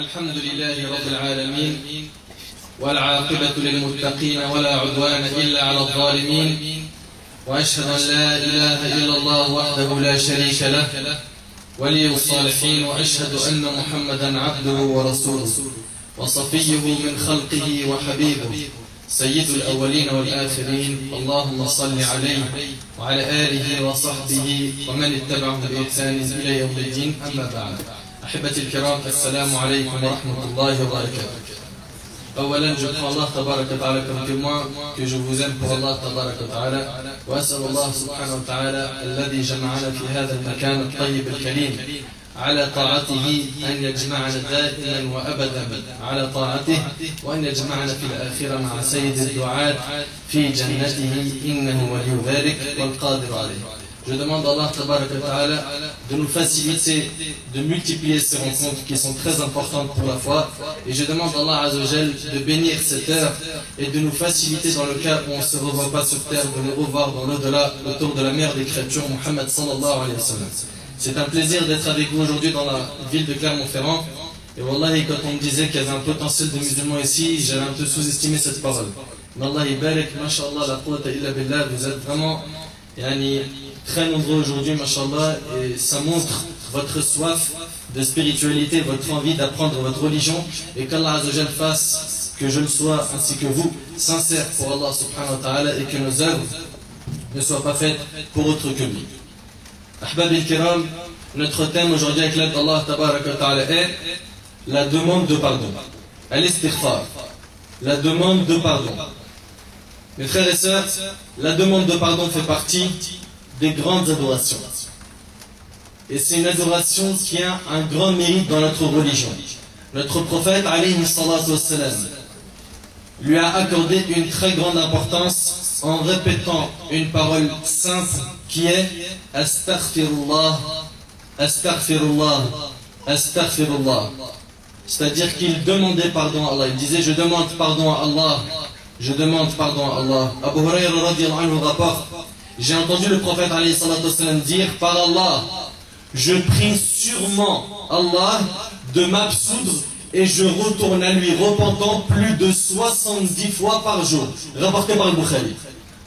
الحمد لله رب العالمين والعاقبة للمتقين ولا عدوان إلا على الظالمين وأشهد أن لا إله إلا الله وحده لا شريك له ولي الصالحين وأشهد أن محمدا عبده ورسوله وصفيه من خلقه وحبيبه سيد الأولين والآخرين اللهم صل عليه وعلى آله وصحبه ومن اتبعهم بإحسان إلى يوم الدين أما بعد أحبتي الكرام السلام عليكم ورحمة الله وبركاته. أولا je prends Allah tabarak wa ta'ala comme témoin que je vous aime pour Allah tabarak wa ta'ala وأسأل الله سبحانه وتعالى الذي جمعنا في هذا المكان الطيب الكريم على طاعته أن يجمعنا دائما وأبدا على طاعته وأن يجمعنا في الآخرة مع سيد الدعاة في جنته إنه ولي ذلك والقادر عليه. Je demande à Allah tabarak wa ta'ala de nous faciliter, de multiplier ces rencontres qui sont très importantes pour la foi. Et je demande à Allah azza wa jal de bénir cette heure et de nous faciliter dans le cas où on ne se revoit pas sur terre, de nous revoir dans l'au-delà autour de la mère des créatures, Muhammad sallallahu alayhi wa sallam. C'est un plaisir d'être avec vous aujourd'hui dans la ville de Clermont-Ferrand. Et wallahi, quand on me disait qu'il y avait un potentiel de musulmans ici, j'avais un peu sous-estimé cette parole. Mais Allah barak, mashallah, la quwwata illa billah, vous êtes vraiment très nombreux aujourd'hui, mashallah, et ça montre votre soif de spiritualité, votre envie d'apprendre votre religion, et qu'Allah azza wa jal fasse que je le sois, ainsi que vous, sincères pour Allah subhanahu wa ta'ala, et que nos œuvres ne soient pas faites pour autre que lui. Ahbab al-Kiram, notre thème aujourd'hui avec l'aide d'Allah tabarak wa ta'ala est la demande de pardon. Al-istighfar, la demande de pardon. Mes frères et sœurs, la demande de pardon fait partie des grandes adorations. Et c'est une adoration qui a un grand mérite dans notre religion. Notre prophète, alayhi salatu wassalam, lui a accordé une très grande importance en répétant une parole simple qui est Astaghfirullah, Astaghfirullah, Astaghfirullah. C'est-à-dire qu'il demandait pardon à Allah. Il disait je demande pardon à Allah, je demande pardon à Allah. Abu Hurayra radiyallahu anhu rapporte, j'ai entendu le prophète alayhi salatu wassalam dire par Allah, je prie sûrement Allah de m'absoudre et je retourne à lui repentant plus de 70 fois par jour. Rapporté par le Bukhari.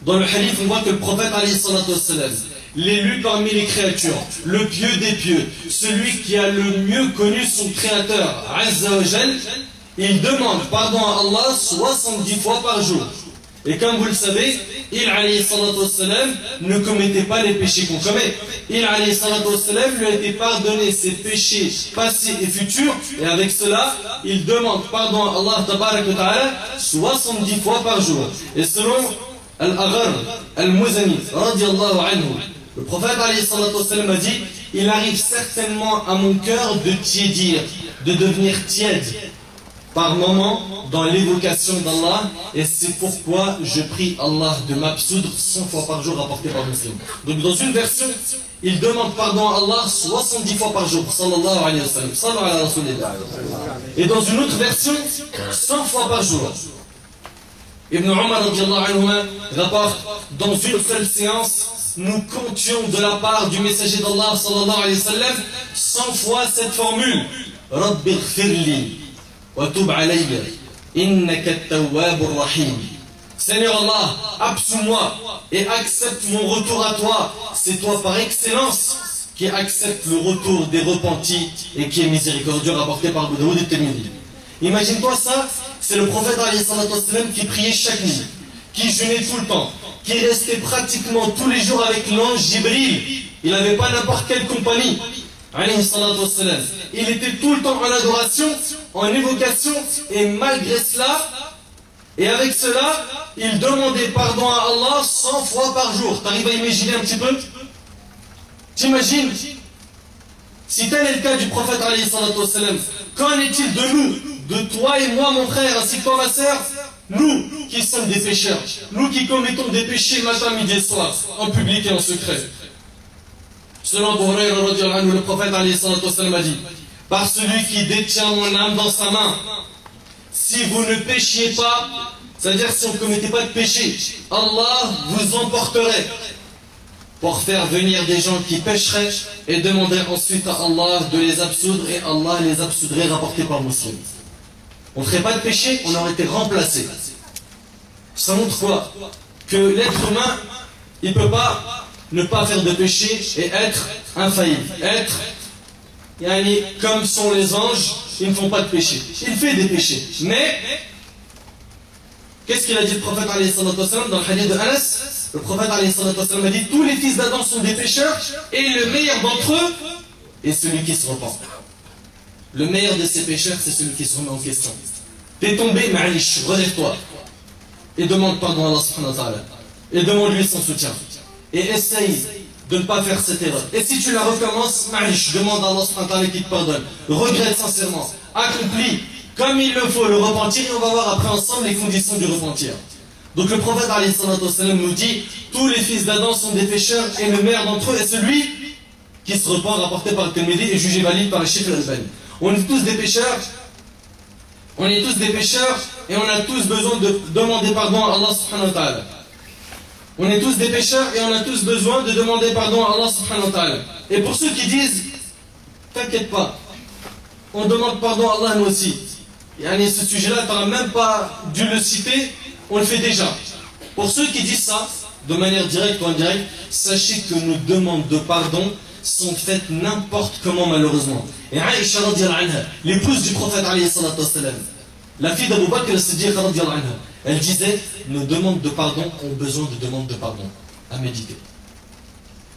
Dans le hadith, on voit que le prophète alayhi salatu wassalam, l'élu parmi les créatures, le pieux des pieux, celui qui a le mieux connu son créateur, azza wa jal, il demande pardon à Allah 70 fois par jour. Et comme vous le savez, il alayhi salatu wassalam ne commettait pas les péchés qu'on commet. Il alayhi salatu wassalam lui a été pardonné ses péchés passés et futurs. Et avec cela, il demande pardon à Allah tabarak wa ta'ala 70 fois par jour. Et selon Al-Aghar Al-Muzani radiyallahu anhu, le prophète alayhi salatu wassalam a dit, il arrive certainement à mon cœur de tiédir, de devenir tiède par moment dans l'évocation d'Allah, et c'est pourquoi je prie Allah de m'absoudre 100 fois par jour, rapporté par Muslim. Donc dans une version, il demande pardon à Allah 70 fois par jour, sallallahu alayhi wa sallam, sallallahu alayhi wa sallam. Et dans une autre version, 100 fois par jour. Ibn Umar radiyallahu anhu rapporte, dans une seule séance, nous comptions de la part du messager d'Allah, sallallahu alayhi wa sallam, 100 fois cette formule, Rabbi ghfirli وَتُبْ عَلَيَّ إِنَّكَ التَّوَّابُ الرَّحِيمُ. Seigneur Allah, absous-moi et accepte mon retour à toi. C'est toi par excellence qui accepte le retour des repentis et qui est miséricordieux, rapporté par Abu Daoud et Tirmidhi. Imagine-toi ça, c'est le prophète alayhi salatu wassalam qui priait chaque nuit, qui jeûnait tout le temps, qui restait pratiquement tous les jours avec l'ange Jibril. Il n'avait pas n'importe quelle compagnie. Il était tout le temps en adoration, en évocation, et malgré cela, et avec cela, il demandait pardon à Allah 100 fois par jour. T'arrives à imaginer un petit peu? T'imagines? Si tel est le cas du prophète alayhi salatu wassalam, qu'en est-il de nous, de toi et moi mon frère, ainsi que toi ma sœur? Nous qui sommes des pécheurs, nous qui commettons des péchés matin, midi et soir, en public et en secret. Selon Abu Hurayra radiyallahu anhu, le prophète alayhi salatu wassalam a dit, par celui qui détient mon âme dans sa main, si vous ne péchiez pas, c'est-à-dire si on ne commettait pas de péché, Allah vous emporterait. pour faire venir des gens qui pécheraient et demander ensuite à Allah de les absoudre et Allah les absoudrait, rapporté par Muslim. On ne ferait pas de péché, on aurait été remplacé. Ça montre quoi? Que l'être humain, il ne peut pas ne pas faire de péché et être infaillible. Être comme sont les anges, ils ne font pas de péché. Il fait des péchés. Mais, qu'est-ce qu'il a dit le prophète alayhi salatu wassalam dans le hadith de Anas? Le prophète alayhi salatu wassalam a dit: tous les fils d'Adam sont des pécheurs et le meilleur d'entre eux est celui qui se repent. Le meilleur de ces pécheurs, c'est celui qui se remet en question. T'es tombé, ma'alish, relève-toi. Et demande pardon à Allah subhanahu wa ta'ala. Et demande-lui son soutien. Et essaye de ne pas faire cette erreur. Et si tu la recommences, ma'alish, demande à Allah subhanahu wa ta'ala qui te pardonne. Regrette sincèrement. Accomplis comme il le faut le repentir, et on va voir après ensemble les conditions du repentir. Donc le prophète alayhi salatu wassalam nous dit: tous les fils d'Adam sont des pécheurs et le meilleur d'entre eux est celui qui se repent, rapporté par le Tirmidhi et jugé valide par le Cheikh al-Albani. On est tous des pécheurs. On est tous des pécheurs et on a tous besoin de demander pardon à Allah subhanahu wa ta'ala. On est tous des pécheurs et on a tous besoin de demander pardon à Allah subhanahu wa ta'ala. Et pour ceux qui disent: t'inquiète pas, on demande pardon à Allah nous aussi. Et ce sujet-là, tu n'auras même pas dû le citer, on le fait déjà. Pour ceux qui disent ça, de manière directe ou indirecte, sachez que nos demandes de pardon sont faites n'importe comment, malheureusement. Et Aïcha radiyallahu anha, l'épouse du prophète alayhi salatu wassalam, la fille d'Abu Bakr as-Siddiq radiyallahu anha, elle disait: nos demandes de pardon ont besoin de demandes de pardon. À méditer.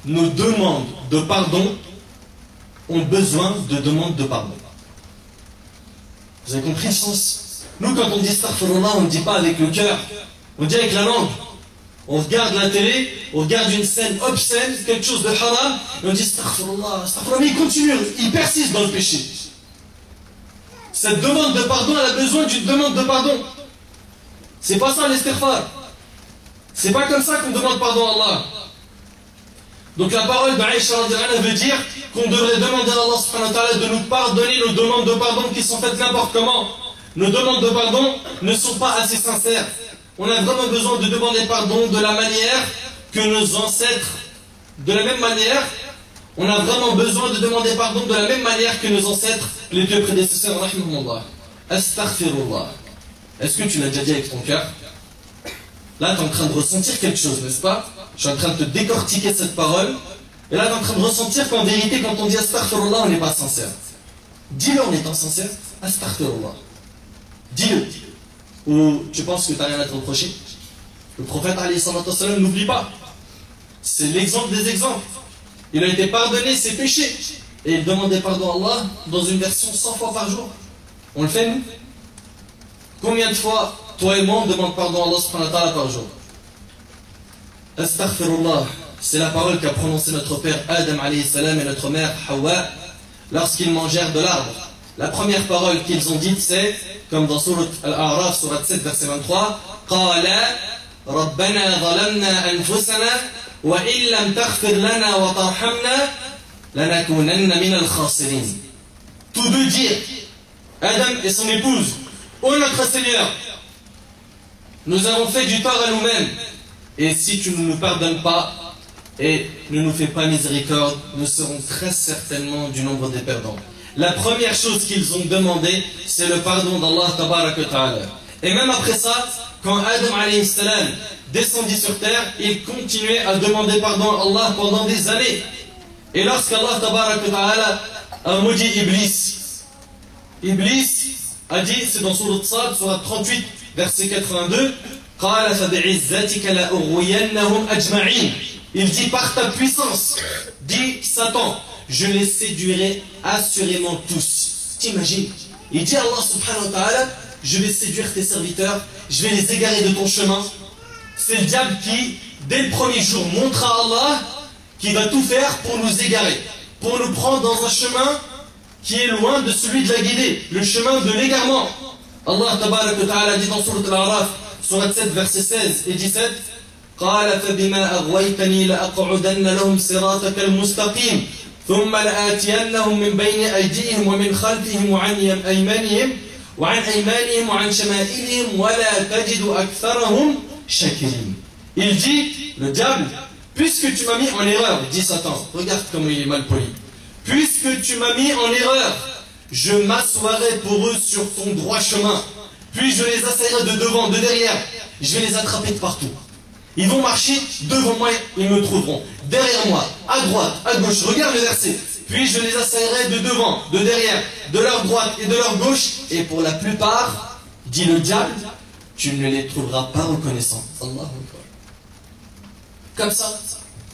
Nos demandes de pardon ont besoin de demandes de pardon. Vous avez compris le sens? Nous, quand on dit astaghfirullah, on ne dit pas avec le cœur, on dit avec la langue. On regarde la télé, on regarde une scène obscène, quelque chose de haram, et on dit astaghfirullah, astaghfirullah, mais il continue, il persiste dans le péché. Cette demande de pardon, elle a besoin d'une demande de pardon. C'est pas ça l'istighfar. C'est pas comme ça qu'on demande pardon à Allah. Donc la parole d'Aïcha veut dire qu'on devrait demander à Allah subhanahu wa ta'ala de nous pardonner nos demandes de pardon qui sont faites n'importe comment. Nos demandes de pardon ne sont pas assez sincères. On a vraiment besoin de demander pardon de la manière que nos ancêtres, de la même manière, on a vraiment besoin de demander pardon de la même manière que nos ancêtres, les deux prédécesseurs, rahimahumullah. Astaghfirullah. Est-ce que tu l'as déjà dit avec ton cœur? Là, tu es en train de ressentir quelque chose, n'est-ce pas? Je suis en train de te décortiquer cette parole. Et là, tu es en train de ressentir qu'en vérité, quand on dit astaghfirullah, on n'est pas sincère. Dis-le en étant sincère. Astaghfirullah. Dis-le. Ou tu penses que tu n'as rien à te reprocher? Le prophète, alayhi salatu wassalam, n'oublie pas. C'est l'exemple des exemples. Il a été pardonné ses péchés. Et il demandait pardon à Allah dans une version 100 fois par jour. On le fait, nous? Combien de fois, toi et moi, on demande pardon à Allah subhanahu wa ta'ala par jour? Astaghfirullah, c'est la parole qu'a prononcée notre père Adam alayhi salam et notre mère Hawa lorsqu'ils mangèrent de l'arbre. La première parole qu'ils ont dite, c'est, comme dans Surat Al-A'raf, Surat 7, verset 23, Qala Rabbana zalamna anfusana wa illam taghfir lana wa tarhamna lanakunanna min al-khasirin. Tous deux dirent, Adam et son épouse: ô notre Seigneur, nous avons fait du tort à nous-mêmes. Et si tu ne nous pardonnes pas et ne nous fais pas miséricorde, nous serons très certainement du nombre des perdants. La première chose qu'ils ont demandé, c'est le pardon d'Allah tabaraka wa ta'ala. Et même après ça, quand Adam alayhi salam descendit sur terre, il continuait à demander pardon à Allah pendant des années. Et lorsqu'Allah tabaraka wa ta'ala a maudit Iblis, Iblis a dit, c'est dans Surat Sad, Surat 38, verset 82, il dit: par ta puissance, dit Satan, je les séduirai assurément tous. T'imagines? Il dit à Allah subhanahu wa ta'ala: je vais séduire tes serviteurs, je vais les égarer de ton chemin. C'est le diable qui, dès le premier jour, montre à Allah qu'il va tout faire pour nous égarer, pour nous prendre dans un chemin qui est loin de celui de la guidée, le chemin de l'égarement. Allah tabaraka wa ta'ala dit dans Surat Al-A'raf, Surat 7, verset 16 et 17, قال فبما أغويتني لأقعدن لهم صراطك المستقيم ثم لآتينهم من بين أيديهم ومن خلفهم وعن أيمانهم وعن شمائلهم ولا تجد أكثرهم شاكرين. Il dit, le diable, puisque tu m'as mis en erreur, dit Satan, regarde comment il est mal poli, puisque tu m'as mis en erreur, je m'assoirai pour eux sur ton droit chemin, puis je les assaillerai de devant, de derrière, je vais les attraper de partout. Ils vont marcher devant moi, ils me trouveront. Derrière moi, à droite, à gauche, regarde le verset. Puis je les assaillerai de devant, de derrière, de leur droite et de leur gauche. Et pour la plupart, dit le diable, tu ne les trouveras pas reconnaissants. Allahu Akbar. Comme ça,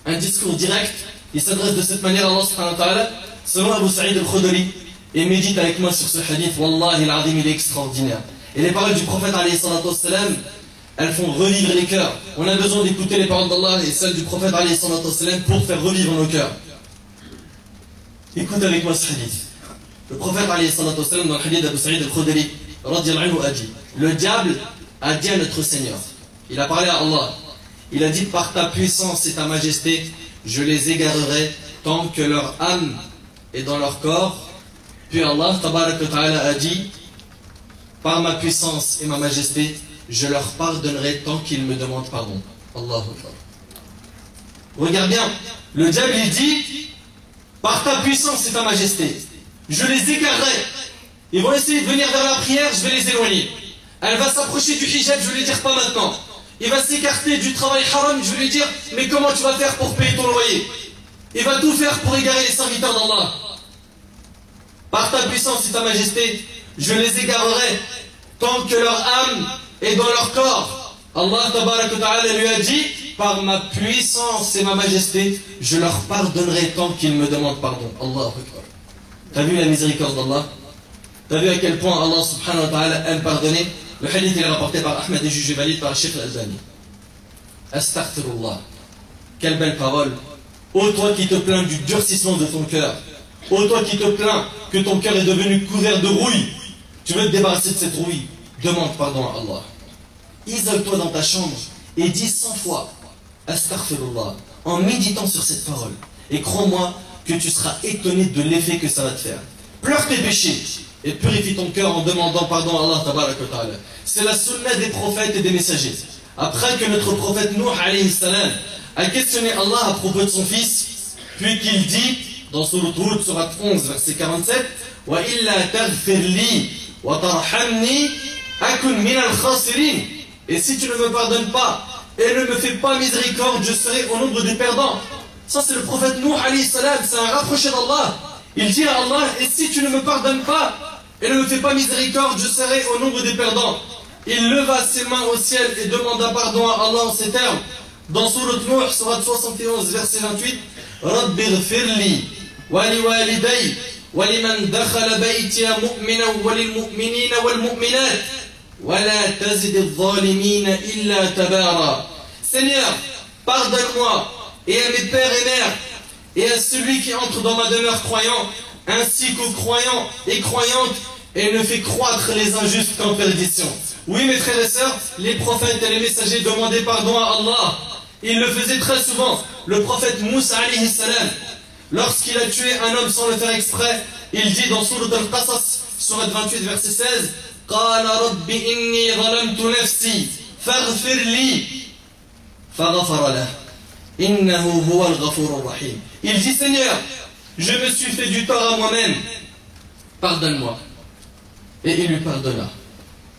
un discours direct, il s'adresse de cette manière à Allah subhanahu wa ta'ala, selon Abu Sa'id al-Khudri. Et médite avec moi sur ce hadith, Wallahi al-Azim, il est extraordinaire. Et les paroles du prophète alayhi salatu wassalam, elles font revivre les cœurs. On a besoin d'écouter les paroles d'Allah et celles du prophète alayhi salatu wassalam pour faire revivre nos cœurs. Écoute avec moi ce hadith. Le prophète alayhi salatu wassalam, dans le hadith d'Abu Sa'id al-Khudri, radiyallahu anhu, a dit, le diable a dit à notre Seigneur, il a parlé à Allah, il a dit, par ta puissance et ta majesté, je les égarerai tant que leur âme est dans leur corps. Puis Allah tabarak wa ta'ala a dit, par ma puissance et ma majesté, je leur pardonnerai tant qu'ils me demandent pardon. Allahu Akbar. Regarde bien, le diable il dit, par ta puissance et ta majesté, je les égarerai. Ils vont essayer de venir vers la prière, je vais les éloigner. Elle va s'approcher du hijab, je vais lui dire pas maintenant. Il va s'écarter du travail haram, je vais lui dire, mais comment tu vas faire pour payer ton loyer? Il va tout faire pour égarer les serviteurs d'Allah. Par ta puissance et ta majesté, je les égarerai tant que leur âme est dans leur corps. Allah tabarak wa ta'ala lui a dit, par ma puissance et ma majesté, je leur pardonnerai tant qu'ils me demandent pardon. Allahu Akbar. T'as vu la miséricorde d'Allah? T'as vu à quel point Allah subhanahu wa ta'ala aime pardonner? Le hadith est rapporté par Ahmed et jugé valide par Sheikh Al-Albani. Astaghfirullah. Quelle belle parole. Ô toi qui te plains du durcissement de ton cœur. Ô toi qui te plains que ton cœur est devenu couvert de rouille. Tu veux te débarrasser de cette rouille. Demande pardon à Allah. Isole-toi dans ta chambre et dis 100 fois Astaghfirullah en méditant sur cette parole. Et crois-moi que tu seras étonné de l'effet que ça va te faire. Pleure tes péchés et purifie ton cœur en demandant pardon à Allah tabarak wa ta'ala. C'est la sunna des prophètes et des messagers. Après que notre prophète Nuh alayhi salam a questionné Allah à propos de son fils, puis qu'il dit dans Surat Hud, Surat 11, verset 47, wa illa taghfir li wa tarhamni akun min al-khasirin. Et si tu ne me pardonnes pas et ne me fais pas miséricorde, je serai au nombre des perdants. Ça c'est le prophète Nuh alayhi salam, c'est un rapproché d'Allah. Il dit à Allah, et si tu ne me pardonnes pas et ne me fais pas miséricorde, je serai au nombre des perdants. Il leva ses mains au ciel et demanda pardon à Allah en ces termes. Dans Surat Nuh, Surat 71, verset 28, Rabbi ghfirli wa li waliday wa liman dakhala baytiya mu'mina wa lil mu'minina wal mu'minat wa la tazid adh-dhalimina illa tabara. Seigneur, pardonne-moi et à mes pères et mères et à celui qui entre dans ma demeure croyant, ainsi qu'aux croyants et croyantes, et ne fait croître les injustes qu'en perdition. Oui, mes frères et sœurs, les prophètes et les messagers demandaient pardon à Allah. Ils le faisaient très souvent. Le prophète Moussa alayhi salam, lorsqu'il a tué un homme sans le faire exprès, il dit dans Surat Al-Qasas, Surat 28, verset 16, قال رب إني ظلمت نفسي فاغفر لي فغفر له إنه هو الغفور الرحيم. Il dit, Seigneur, je me suis fait du tort à moi-même, pardonne-moi. Et il lui pardonna.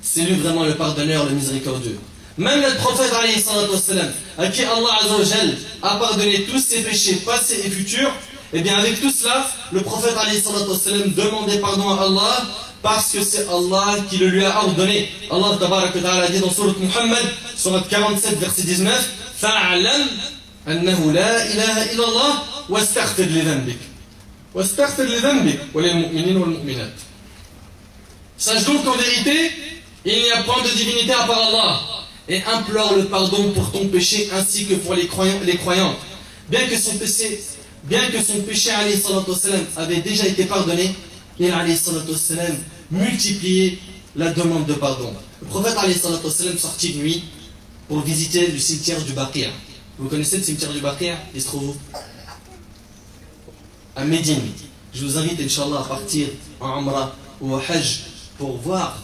C'est lui vraiment le pardonneur, le miséricordieux. Même le prophète alayhi salatu wassalam, à qui Allah azza wa jal a pardonné tous ses péchés passés et futurs, et bien avec tout cela, le prophète alayhi salatu wassalam demandait pardon à Allah parce que c'est Allah qui le lui a ordonné. Allah tabarak wa ta'ala dit dans Surat Muhammad, Surat 47, verset 19, Fa'alam annahu la ilaha illallah wastaghfir li dhanbik. Wastaghfir li dhanbik wa lil mu'minin wal mu'minat. Sache donc qu'en vérité, il n'y a point de divinité à part Allah, et implore le pardon pour ton péché ainsi que pour les croyants. Bien que son péché alayhi salatu wassalam, avait déjà été pardonné, il alayhi salatu wassalam multipliait la demande de pardon. Le prophète alayhi salatu wassalam sortit de nuit pour visiter le cimetière du Baqi'. Vous connaissez le cimetière du Baqi'? Il se trouve où? À Médine. Je vous invite, Inch'Allah, à partir en Umrah ou au Hajj pour voir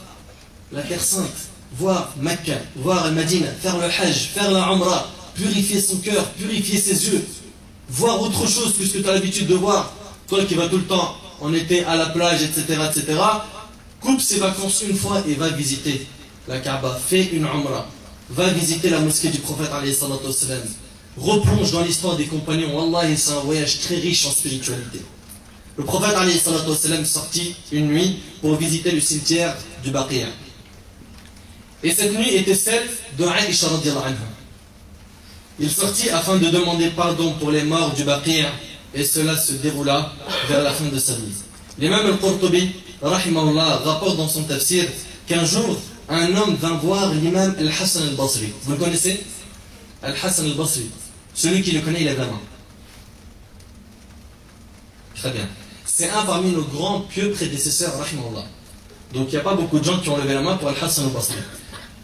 la Terre Sainte, voir Mecca, voir Al-Madina, faire le Hajj, faire la Umrah, purifier son cœur, purifier ses yeux, voir autre chose que ce que tu as l'habitude de voir. Toi qui vas tout le temps en été à la plage, etc., etc., coupe ses vacances une fois et va visiter la Kaaba, fais une Umrah, va visiter la mosquée du prophète alayhi salatu wassalam, replonge dans l'histoire des compagnons. Wallahi, c'est un voyage très riche en spiritualité. Le prophète alayhi salatu wassalam sortit une nuit pour visiter le cimetière du Baqiya. Et cette nuit était celle de Aïcha radiyallahu anha. Il sortit afin de demander pardon pour les morts du Baqiya, et cela se déroula vers la fin de sa vie. L'imam al-Qurtubi, rahimahullah, rapporte dans son tafsir qu'un jour, un homme vint voir l'imam al-Hassan al-Basri. Vous le connaissez? Al-Hassan al-Basri. Celui qui le connaît, il lève la main. Très bien. C'est un parmi nos grands pieux prédécesseurs, rahimahullah. Donc il n'y a pas beaucoup de gens qui ont levé la main pour Al-Hassan al-Basri.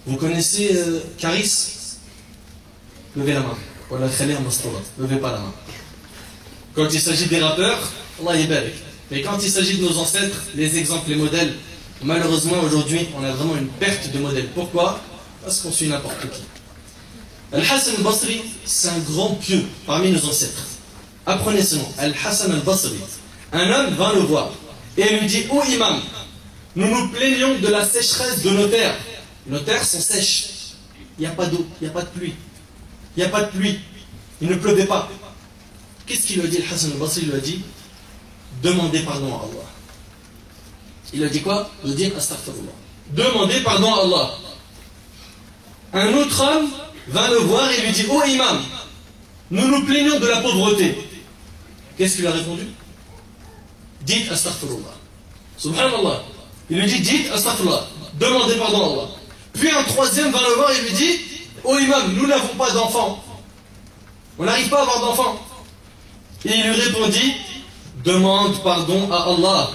Vous connaissez Karis? Levez la main. Levez pas la main. Quand il s'agit des rappeurs, Allah est belle. Mais quand il s'agit de nos ancêtres, les exemples, les modèles, malheureusement aujourd'hui, on a vraiment une perte de modèles. Pourquoi? Parce qu'on suit n'importe qui. Al-Hassan al-Basri, c'est un grand pieux parmi nos ancêtres. Apprenez ce nom, Al-Hassan al-Basri. Un homme vint le voir et lui dit: ô imam, nous nous plaignons de la sécheresse de nos terres. Nos terres sont sèches. Il n'y a pas d'eau, il n'y a pas de pluie. Il n'y a pas de pluie. Il ne pleuvait pas. Qu'est-ce qu'il lui a dit? Al-Hassan al-Basri lui a dit: demandez pardon à Allah. Il a dit quoi? Il a dit astaghfirullah. Demandez pardon à Allah. Un autre homme vint le voir et lui dit: ô imam, nous nous plaignons de la pauvreté. Qu'est-ce qu'il a répondu? Dites astaghfirullah. Subhanallah. Il lui dit: dites astaghfirullah. Demandez pardon à Allah. Puis un troisième vint le voir et lui dit: ô imam, nous n'avons pas d'enfants. On n'arrive pas à avoir d'enfants. Et il lui répondit: demande pardon à Allah.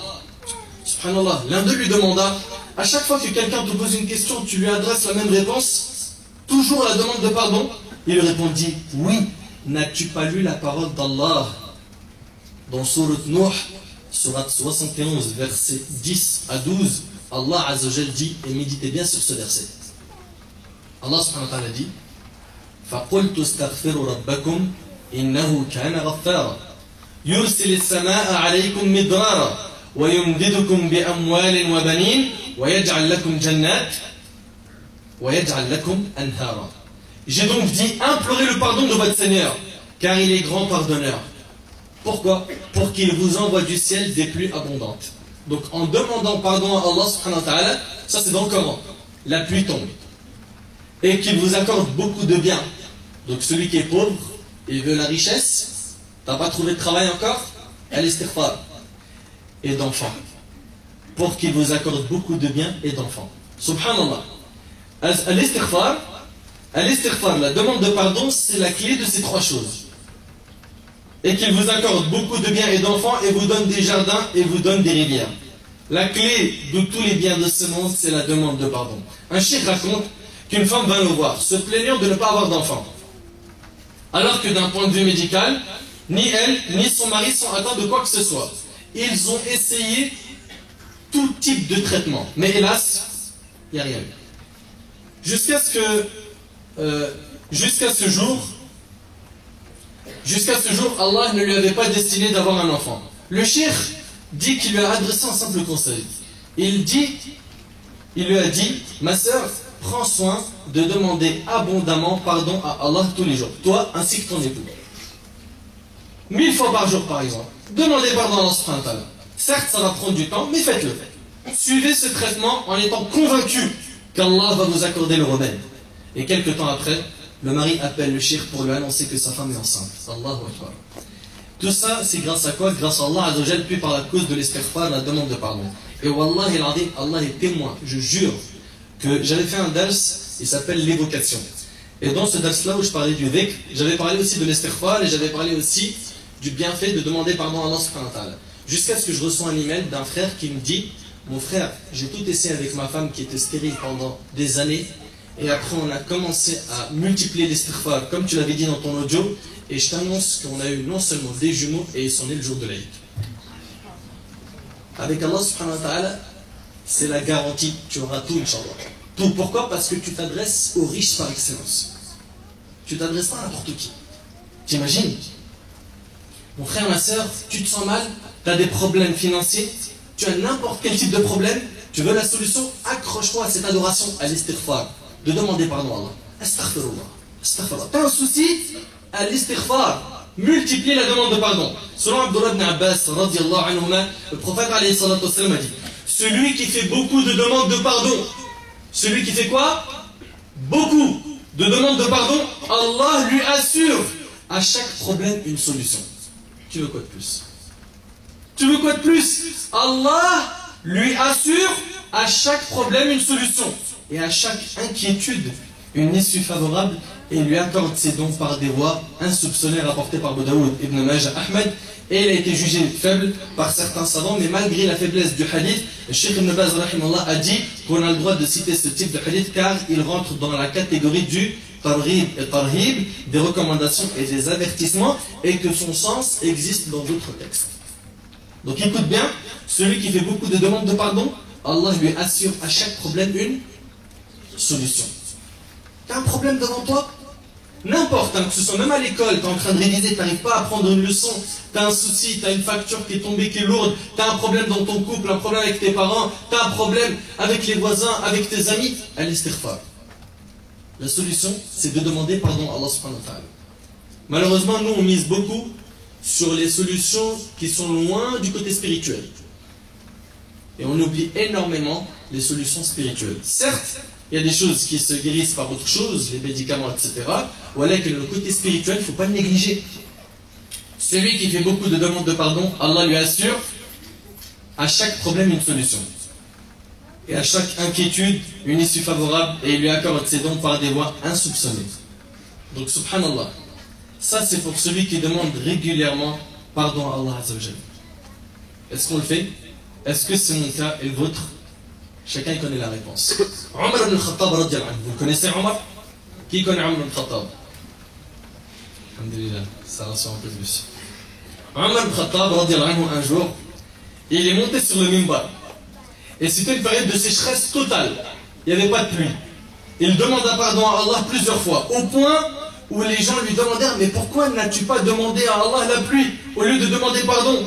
Subhanallah. L'un d'eux lui demanda: à chaque fois que quelqu'un te pose une question, tu lui adresses la même réponse, toujours la demande de pardon? Il lui répondit: oui. N'as-tu pas lu la parole d'Allah dans Surat Nuh, Surat 71, versets 10 à 12? Allah Azza wa Jal dit, et méditez bien sur ce verset. Allah subhanahu wa ta'ala dit: فَقُلْتُ اسْتَغْفِرُوا رَبَّكُمْ إِنَّهُ كَانَ غَفَّارًا يُرْسِلِ السَّمَاءَ عَلَيْكُمْ مِدْرَارًا وَيُمْدِدُكُمْ بِأَمْوَالٍ وَبَنِينَ وَيَجْعَلْ لَكُمْ جَنَّاتٍ وَيَجْعَلْ لَكُمْ أَنْهَارًا. J'ai donc dit: implorez le pardon de votre Seigneur, car il est grand pardonneur. Pourquoi? Pour qu'il vous envoie du ciel des pluies abondantes. Donc en demandant pardon à Allah subhanahu wa ta'ala, ça c'est dans le Coran, la pluie tombe. Et qu'il vous accorde beaucoup de biens. Donc celui qui est pauvre, il veut la richesse, t'as pas trouvé de travail encore, al-istighfar, et d'enfants. Pour qu'il vous accorde beaucoup de biens et d'enfants. Subhanallah. Al-istighfar, la demande de pardon, c'est la clé de ces trois choses. Et qu'il vous accorde beaucoup de biens et d'enfants et vous donne des jardins et vous donne des rivières. La clé de tous les biens de ce monde, c'est la demande de pardon. Un cheikh raconte qu'une femme vint le voir, se plaignant de ne pas avoir d'enfants. Alors que d'un point de vue médical, ni elle, ni son mari sont atteints de quoi que ce soit. Ils ont essayé tout type de traitement. Mais hélas, il n'y a rien eu. Jusqu'à ce jour, Allah ne lui avait pas destiné d'avoir un enfant. Le cheikh dit qu'il lui a adressé un simple conseil. Il lui a dit: ma sœur, prends soin de demander abondamment pardon à Allah tous les jours, toi ainsi que ton époux. 1000 fois par jour par exemple. Demandez pardon à Allah subhanahu wa ta'ala. Certes, ça va prendre du temps, mais faites-le. Suivez ce traitement en étant convaincu qu'Allah va vous accorder le remède. Et quelques temps après, le mari appelle le cheikh pour lui annoncer que sa femme est enceinte. Allahu Akbar. Tout ça, c'est grâce à quoi? Grâce à Allah Azza wa Jal, puis par la cause de l'istighfar, la demande de pardon. Et Wallahi al-Azim, Allah est témoin, je jure, que j'avais fait un dars, il s'appelle l'évocation. Et dans ce dars-là où je parlais du dhikr, j'avais parlé aussi de l'istighfar et j'avais parlé aussi du bienfait de demander pardon à Allah subhanahu wa ta'ala. Jusqu'à ce que je reçois un email d'un frère qui me dit: mon frère, j'ai tout essayé avec ma femme qui était stérile pendant des années. Et après on a commencé à multiplier l'istighfar comme tu l'avais dit dans ton audio, et je t'annonce qu'on a eu non seulement des jumeaux et ils sont nés le jour de l'Aïd. Avec Allah subhanahu wa ta'ala, c'est la garantie, tu auras tout, Inch'Allah. Tout. Pourquoi? Parce que tu t'adresses aux riches par excellence. tu t'adresses pas à n'importe qui. T'imagines? Mon frère, ma soeur, tu te sens mal, tu as des problèmes financiers, tu as n'importe quel type de problème, tu veux la solution, accroche-toi à cette adoration, à l'istighfar, de demander pardon à Allah. Astaghfirullah, astaghfirullah. T'as un souci, à l'istighfar, multiplie la demande de pardon. Selon Abdullah ibn Abbas, radiallahu anhuma, le prophète alayhi salatu wassalam a dit, celui qui fait beaucoup de demandes de pardon, celui qui fait quoi? Beaucoup de demandes de pardon, Allah lui assure à chaque problème une solution. Tu veux quoi de plus? Tu veux quoi de plus? Allah lui assure à chaque problème une solution et à chaque inquiétude une issue favorable et lui accorde ses dons par des voies insoupçonnées rapportées par Abu Daoud, Ibn Majah, Ahmed, et il a été jugé faible par certains savants, mais malgré la faiblesse du hadith, le Cheikh Ibn Baz rahimahullah a dit qu'on a le droit de citer ce type de hadith car il rentre dans la catégorie du targhib et tarhib, des recommandations et des avertissements, et que son sens existe dans d'autres textes. Donc écoute bien, celui qui fait beaucoup de demandes de pardon, Allah lui assure à chaque problème une solution. Tu as un problème devant toi? N'importe, hein, que ce soit même à l'école, tu es en train de réviser, tu n'arrives pas à prendre une leçon, tu as un souci, tu as une facture qui est tombée, qui est lourde, tu as un problème dans ton couple, un problème avec tes parents, tu as un problème avec les voisins, avec tes amis, al-istighfar. La solution, c'est de demander pardon à Allah subhanahu wa ta'ala. Malheureusement, nous, on mise beaucoup sur les solutions qui sont loin du côté spirituel. Et on oublie énormément les solutions spirituelles. Certes, il y a des choses qui se guérissent par autre chose, les médicaments, etc. Voilà que le côté spirituel, il ne faut pas le négliger. Celui qui fait beaucoup de demandes de pardon, Allah lui assure à chaque problème une solution. Et à chaque inquiétude, une issue favorable, et il lui accorde ses dons par des voies insoupçonnées. Donc, subhanallah, ça c'est pour celui qui demande régulièrement pardon à Allah Azza wa Jalla. Est-ce qu'on le fait? Est-ce que c'est mon cas et le vôtre? Chacun connaît la réponse. Omar ibn al-Khattab, vous connaissez Omar? Qui connaît Omar ibn al-Khattab? Alhamdulillah, ça rassure un peu plus. Omar ibn al-Khattab, un jour, il est monté sur le minbar. Et c'était une période de sécheresse totale. Il n'y avait pas de pluie. Il demanda pardon à Allah plusieurs fois, au point où les gens lui demandèrent, mais pourquoi n'as-tu pas demandé à Allah la pluie au lieu de demander pardon?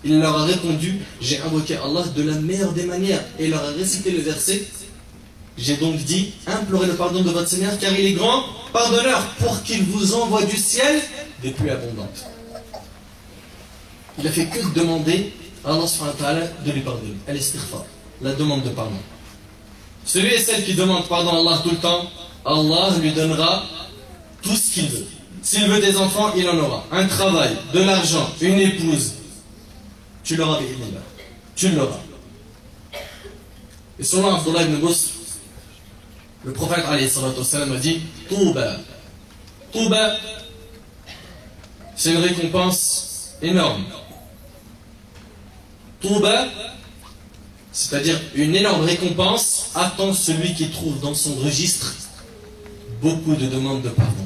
Il leur a répondu, j'ai invoqué Allah de la meilleure des manières. Et il leur a récité le verset, j'ai donc dit, implorez le pardon de votre Seigneur car il est grand pardonneur pour qu'il vous envoie du ciel des pluies abondantes. Il a fait que de demander à Allah subhanahu wa ta'ala de lui pardonner. Al-istighfar, la demande de pardon. Celui et celle qui demande pardon à Allah tout le temps, Allah lui donnera tout ce qu'il veut. S'il veut des enfants, il en aura. Un travail, de l'argent, une épouse. Tu l'auras, tu l'auras. Et selon Abdullah ibn Busr, le prophète alayhi salatu wassalam a dit Touba. Touba, c'est une récompense énorme. Touba, c'est-à-dire une énorme récompense, attend celui qui trouve dans son registre beaucoup de demandes de pardon.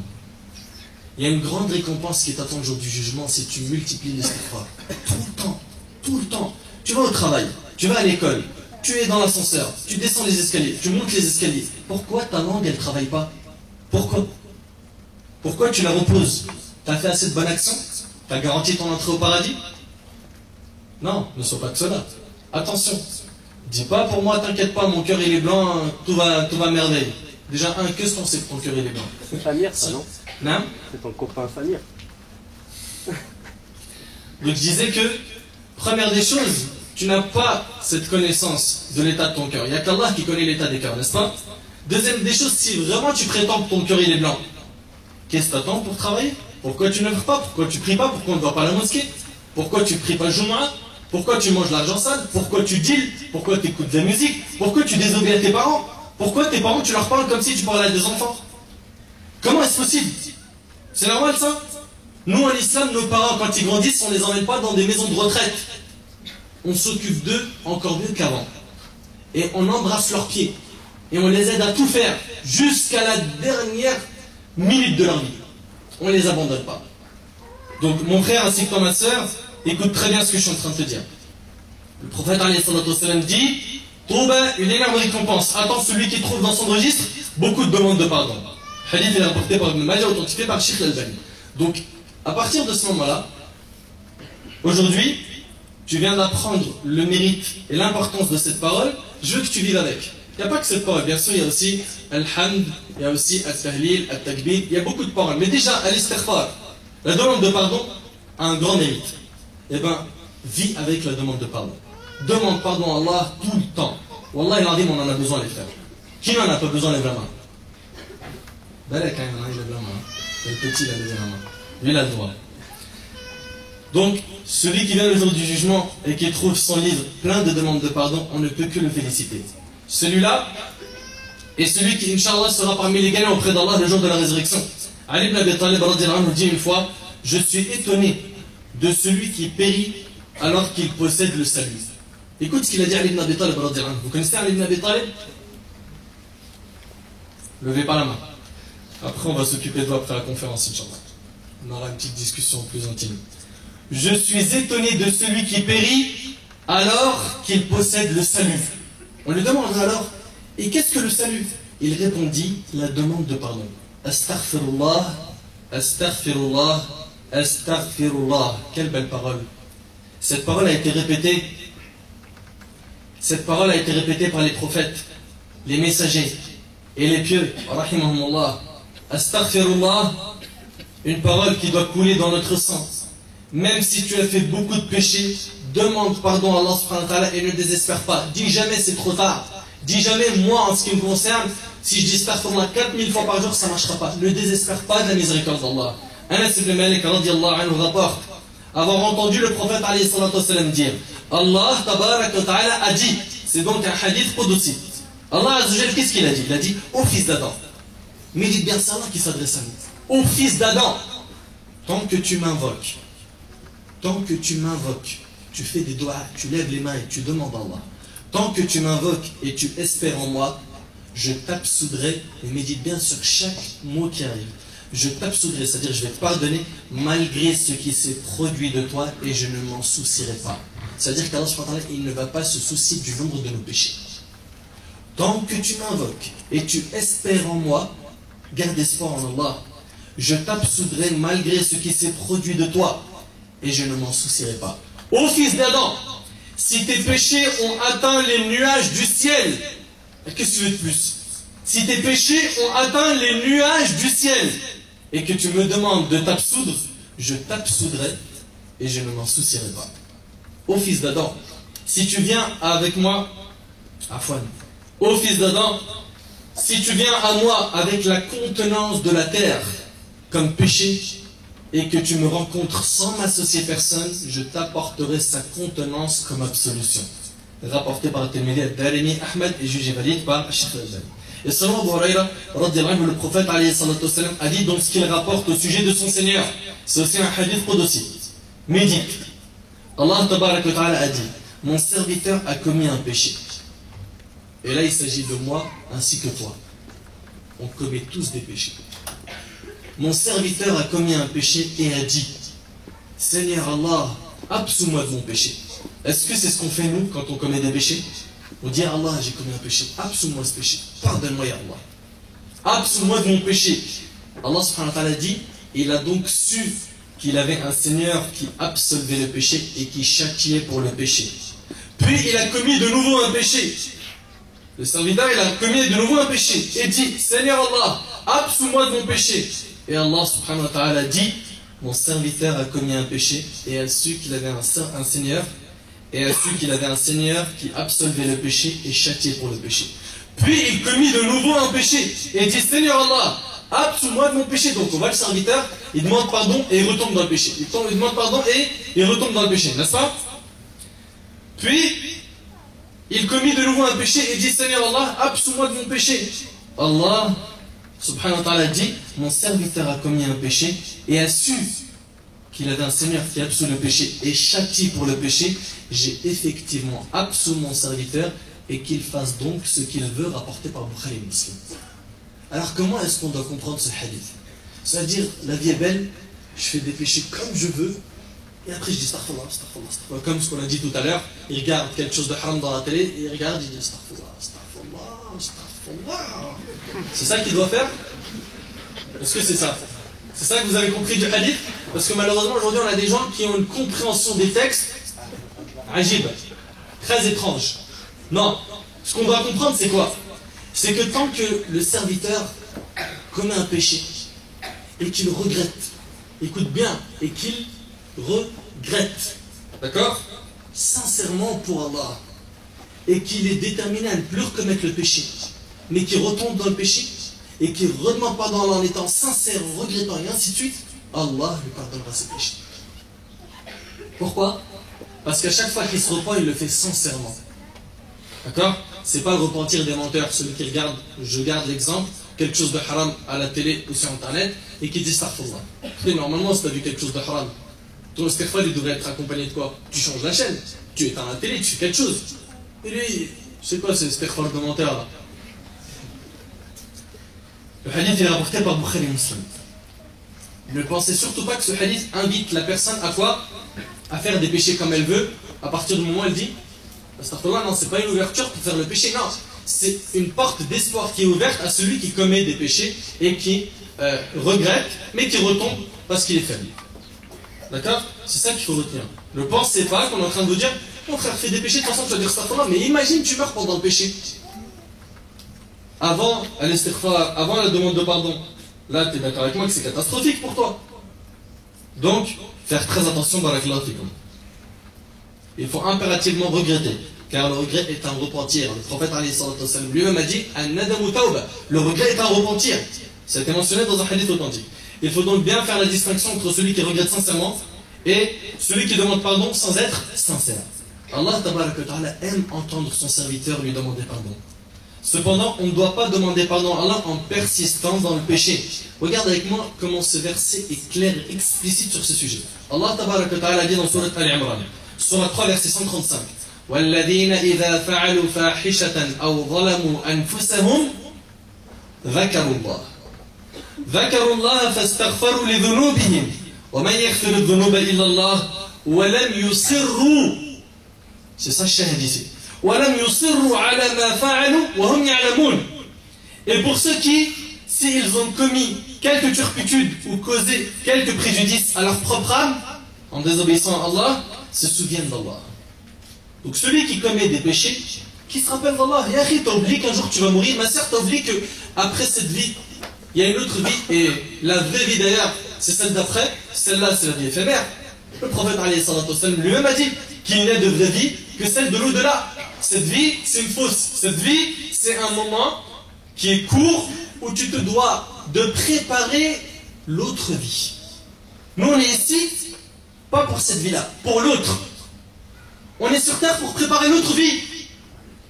Il y a une grande récompense qui t'attend le jour du jugement si tu multiplies l'istighfar. Tout le temps. Tout le temps. Tu vas au travail, tu vas à l'école, tu es dans l'ascenseur, tu descends les escaliers, tu montes les escaliers. Pourquoi ta langue, elle ne travaille pas? Pourquoi? Pourquoi tu la reposes? Tu as fait assez de bonnes actions? Tu as garanti ton entrée au paradis? Non, ne sois pas que cela. Attention. Dis pas pour moi, t'inquiète pas, mon cœur il est blanc, tout va merveille. Déjà, qu'est-ce qu'on sait que ton cœur il est blanc? C'est Samir, ça, non? Non? C'est ton copain Samir. Donc je disais que, première des choses, tu n'as pas cette connaissance de l'état de ton cœur. Il n'y a qu'Allah qui connaît l'état des cœurs, n'est-ce pas? Deuxième des choses, si vraiment tu prétends que ton cœur il est blanc, qu'est-ce que tu attends pour travailler? Pourquoi tu n'œuvres pas? Pourquoi tu pries pas? Pourquoi on ne va pas à la mosquée? Pourquoi tu pries pas Jumu'ah? Pourquoi tu manges l'argent sale? Pourquoi tu deals? Pourquoi tu écoutes de la musique? Pourquoi tu désobéis à tes parents? Pourquoi tes parents tu leur parles comme si tu parlais à des enfants? Comment est-ce possible? C'est normal ça? Nous en islam, nos parents quand ils grandissent, on ne les emmène pas dans des maisons de retraite. On s'occupe d'eux encore mieux qu'avant. Et on embrasse leurs pieds. Et on les aide à tout faire jusqu'à la dernière minute de leur vie. On ne les abandonne pas. Donc mon frère ainsi que toi ma soeur, écoute très bien ce que je suis en train de te dire. Le prophète alayhi salatu wassalam dit Touba, une énorme récompense. Attends celui qui trouve dans son registre beaucoup de demandes de pardon. Hadith est rapporté par Ibn Majah, authentifié par Sheikh Al-Albani. Donc, à partir de ce moment-là, aujourd'hui, tu viens d'apprendre le mérite et l'importance de cette parole, je veux que tu vives avec. Il n'y a pas que cette parole, bien sûr, il y a aussi Al-Hamd, il y a aussi Al-Tahlil, Al-Takbir, il y a beaucoup de paroles. Mais déjà, Al-Istighfar, la demande de pardon, a un grand mérite. Eh bien, vis avec la demande de pardon. Demande pardon à Allah tout le temps. Wallah, on en a besoin, les frères. Qui n'en a pas besoin, lève la main. Balek, il lève la main. Le petit, il a levé la main. Lui, il a le droit. Donc, celui qui vient le jour du jugement et qui trouve son livre plein de demandes de pardon, on ne peut que le féliciter. Celui-là est celui qui, Inch'Allah, sera parmi les gagnants auprès d'Allah le jour de la résurrection. Ali ibn Abi Talib nous dit une fois, je suis étonné de celui qui périt alors qu'il possède le salut. Écoute ce qu'il a dit à Ali ibn Abi Talib. Vous connaissez Ali ibn Abi Talib? Levez pas la main. Après, on va s'occuper de toi après la conférence, Inch'Allah. On aura une petite discussion plus intime. Je suis étonné de celui qui périt alors qu'il possède le salut. On lui demande alors, et qu'est-ce que le salut? Il répondit, la demande de pardon. Astaghfirullah, astaghfirullah, astaghfirullah. Quelle belle parole. Cette parole a été répétée. Cette parole a été répétée par les prophètes, les messagers et les pieux. Rahimahumullah. Astaghfirullah, une parole qui doit couler dans notre sang. Même si tu as fait beaucoup de péchés, demande pardon à Allah subhanahu wa ta'ala et ne désespère pas. Dis jamais c'est trop tard. Dis jamais, moi en ce qui me concerne, si je dis astaghfirullah 4000 fois par jour, ça ne marchera pas. Ne désespère pas de la miséricorde d'Allah. Anas ibn Malik radiyallahu anhu rapporte avoir entendu le prophète alayhi salatu wasalam dire, Allah tabarak wa ta'ala a dit, c'est donc un hadith qudsi. Allah azza wa jalla, qu'est-ce qu'il a dit? Il a dit, ô fils d'Adam. Mais dites bien, c'est Allah qui s'adresse à nous. Ô fils d'Adam, tant que tu m'invoques, tu fais des doigts, tu lèves les mains et tu demandes à Allah. Tant que tu m'invoques et tu espères en moi, je t'absoudrai, et médite bien sur chaque mot qui arrive. Je t'absoudrai, c'est-à-dire je vais te pardonner malgré ce qui s'est produit de toi et je ne m'en soucierai pas. C'est-à-dire qu'Allah il ne va pas se soucier du nombre de nos péchés. Tant que tu m'invoques et tu espères en moi, garde espoir en Allah. Je t'absoudrai malgré ce qui s'est produit de toi et je ne m'en soucierai pas. Ô fils d'Adam, si tes péchés ont atteint les nuages du ciel, qu'est-ce que tu veux de plus? Si tes péchés ont atteint les nuages du ciel et que tu me demandes de t'absoudre, je t'absoudrai et je ne m'en soucierai pas. Ô fils d'Adam, si tu viens avec moi, Afwan, ô fils d'Adam, si tu viens à moi avec la contenance de la terre comme péché et que tu me rencontres sans m'associer personne, je t'apporterai sa contenance comme absolution. Rapporté par Tirmidhi, Darimi, Ahmed et jugé valide par Sheikh Al-Albani. Et selon Abu Huraira, le prophète a dit donc ce qu'il rapporte au sujet de son Seigneur. C'est aussi un hadith qudsi. Médite. Allah tabarak wa ta'ala a dit, mon serviteur a commis un péché. Et là il s'agit de moi ainsi que toi. On commet tous des péchés. Mon serviteur a commis un péché et a dit, Seigneur Allah, absous-moi de mon péché. Est-ce que c'est ce qu'on fait nous quand on commet des péchés? On dit à Allah, j'ai commis un péché, absous-moi ce péché, pardonne-moi ya Allah. Absous-moi de mon péché. Allah subhanahu wa ta'ala dit, il a donc su qu'il avait un Seigneur qui absolvait le péché et qui châtiait pour le péché. Puis il a commis de nouveau un péché. Le serviteur, il a commis de nouveau un péché et dit, Seigneur Allah, absous-moi de mon péché. Et Allah subhanahu wa ta'ala dit, mon serviteur a commis un péché et a su qu'il avait un Seigneur qui absolvait le péché et châtiait pour le péché. Puis il commit de nouveau un péché et dit, Seigneur Allah, absous-moi de mon péché. Donc on voit le serviteur, il demande pardon et il retombe dans le péché. Il demande pardon et il retombe dans le péché, n'est-ce pas? Puis il commit de nouveau un péché et dit, Seigneur Allah, absous-moi de mon péché. Allah subhanahu wa ta'ala dit, mon serviteur a commis un péché et a su qu'il avait un Seigneur qui absout le péché et châtie pour le péché. J'ai effectivement absous mon serviteur et qu'il fasse donc ce qu'il veut, rapporté par Bukhari et Muslim. Alors comment est-ce qu'on doit comprendre ce hadith? C'est-à-dire, la vie est belle, je fais des péchés comme je veux, et après je dis astaghfirullah, astaghfirullah, astaghfirullah. Comme ce qu'on a dit tout à l'heure, il regarde quelque chose de haram dans la télé, et il regarde, il dit astaghfirullah, astaghfirullah, astaghfirullah. C'est ça qu'il doit faire? Est-ce que c'est ça? C'est ça que vous avez compris du hadith? Parce que malheureusement aujourd'hui on a des gens qui ont une compréhension des textes ajib, très étrange. Non, ce qu'on doit comprendre c'est quoi? C'est que tant que le serviteur commet un péché et qu'il regrette, écoute bien, et qu'il regrette, d'accord, sincèrement pour Allah, et qu'il est déterminé à ne plus recommettre le péché, mais qu'il retombe dans le péché, et qu'il ne redemande pardon en étant sincère, en regrettant, et ainsi de suite, Allah lui pardonnera ses péchés. Pourquoi? Parce qu'à chaque fois qu'il se repent, il le fait sincèrement. D'accord? C'est pas le repentir des menteurs, celui qui regarde, je garde l'exemple, quelque chose de haram à la télé ou sur internet, et qui dit astaghfirullah. Et normalement, si tu as vu quelque chose de haram, ton istighfar, il devrait être accompagné de quoi? Tu changes la chaîne, tu éteins la télé, tu fais quelque chose. Et lui, c'est quoi ce istighfar de menteur là? Le hadith est rapporté par Bukhari et Muslim. Ne pensez surtout pas que ce hadith invite la personne à quoi? À faire des péchés comme elle veut, à partir du moment où elle dit astaghfirullah. Non, c'est pas une ouverture pour faire le péché, non. C'est une porte d'espoir qui est ouverte à celui qui commet des péchés et qui regrette, mais qui retombe parce qu'il est faible. D'accord? C'est ça qu'il faut retenir. Ne pensez pas qu'on est en train de vous dire mon frère fait des péchés, de toute façon tu vas dire astaghfirullah, mais imagine tu meurs pendant le péché. Avant la demande de pardon, là tu es d'accord avec moi que c'est catastrophique pour toi. Donc, faire très attention dans la fikum. Il faut impérativement regretter, car le regret est un repentir. Le prophète lui-même a dit le regret est un repentir. Ça a été mentionné dans un hadith authentique. Il faut donc bien faire la distinction entre celui qui regrette sincèrement et celui qui demande pardon sans être sincère. Allah aime entendre son serviteur lui demander pardon. Cependant, on ne doit pas demander pardon à Allah en persistant dans le péché. Regarde avec moi comment ce verset est clair et explicite sur ce sujet. Allah dit dans Surat Al-Imran, Surat 3, verset 135. وَالَّذِينَ إِذَا فَعَلُوا فَاحِشَةً أَوْ ظَلَمُوا أَنفُسَهُمْ ذَكَرُوا اللَّهَ فَاسْتَغْفَرُوا لِذُنُوبِهِمْ وَمَنْ يَغْفِرُ الذُّنُوبَ إِلَّا اللَّهُ وَلَمْ يُصِرُّوا. C'est ça le shahid ici. وَلَمْ يُصِرُّوا عَلَى مَا فَعَلُوا وَهُمْ يَعْلَمُونَ. Et pour ceux qui, s'ils ont commis quelques turpitudes ou causé quelques préjudices à leur propre âme, en désobéissant à Allah, se souviennent d'Allah. Donc celui qui commet des péchés, qui se rappelle d'Allah, Yahi, t'as oublié qu'un jour tu vas mourir, ma sœur, t'as oublié qu'après cette vie, il y a une autre vie, et la vraie vie d'ailleurs, c'est celle d'après, celle-là c'est la vie éphémère. Le prophète lui-même a dit qu'il n'y a de vraie vie que celle de l'au-delà. Cette vie, c'est une fausse. Cette vie, c'est un moment qui est court où tu te dois de préparer l'autre vie. Nous, on est ici, pas pour cette vie-là, pour l'autre. On est sur terre pour préparer l'autre vie.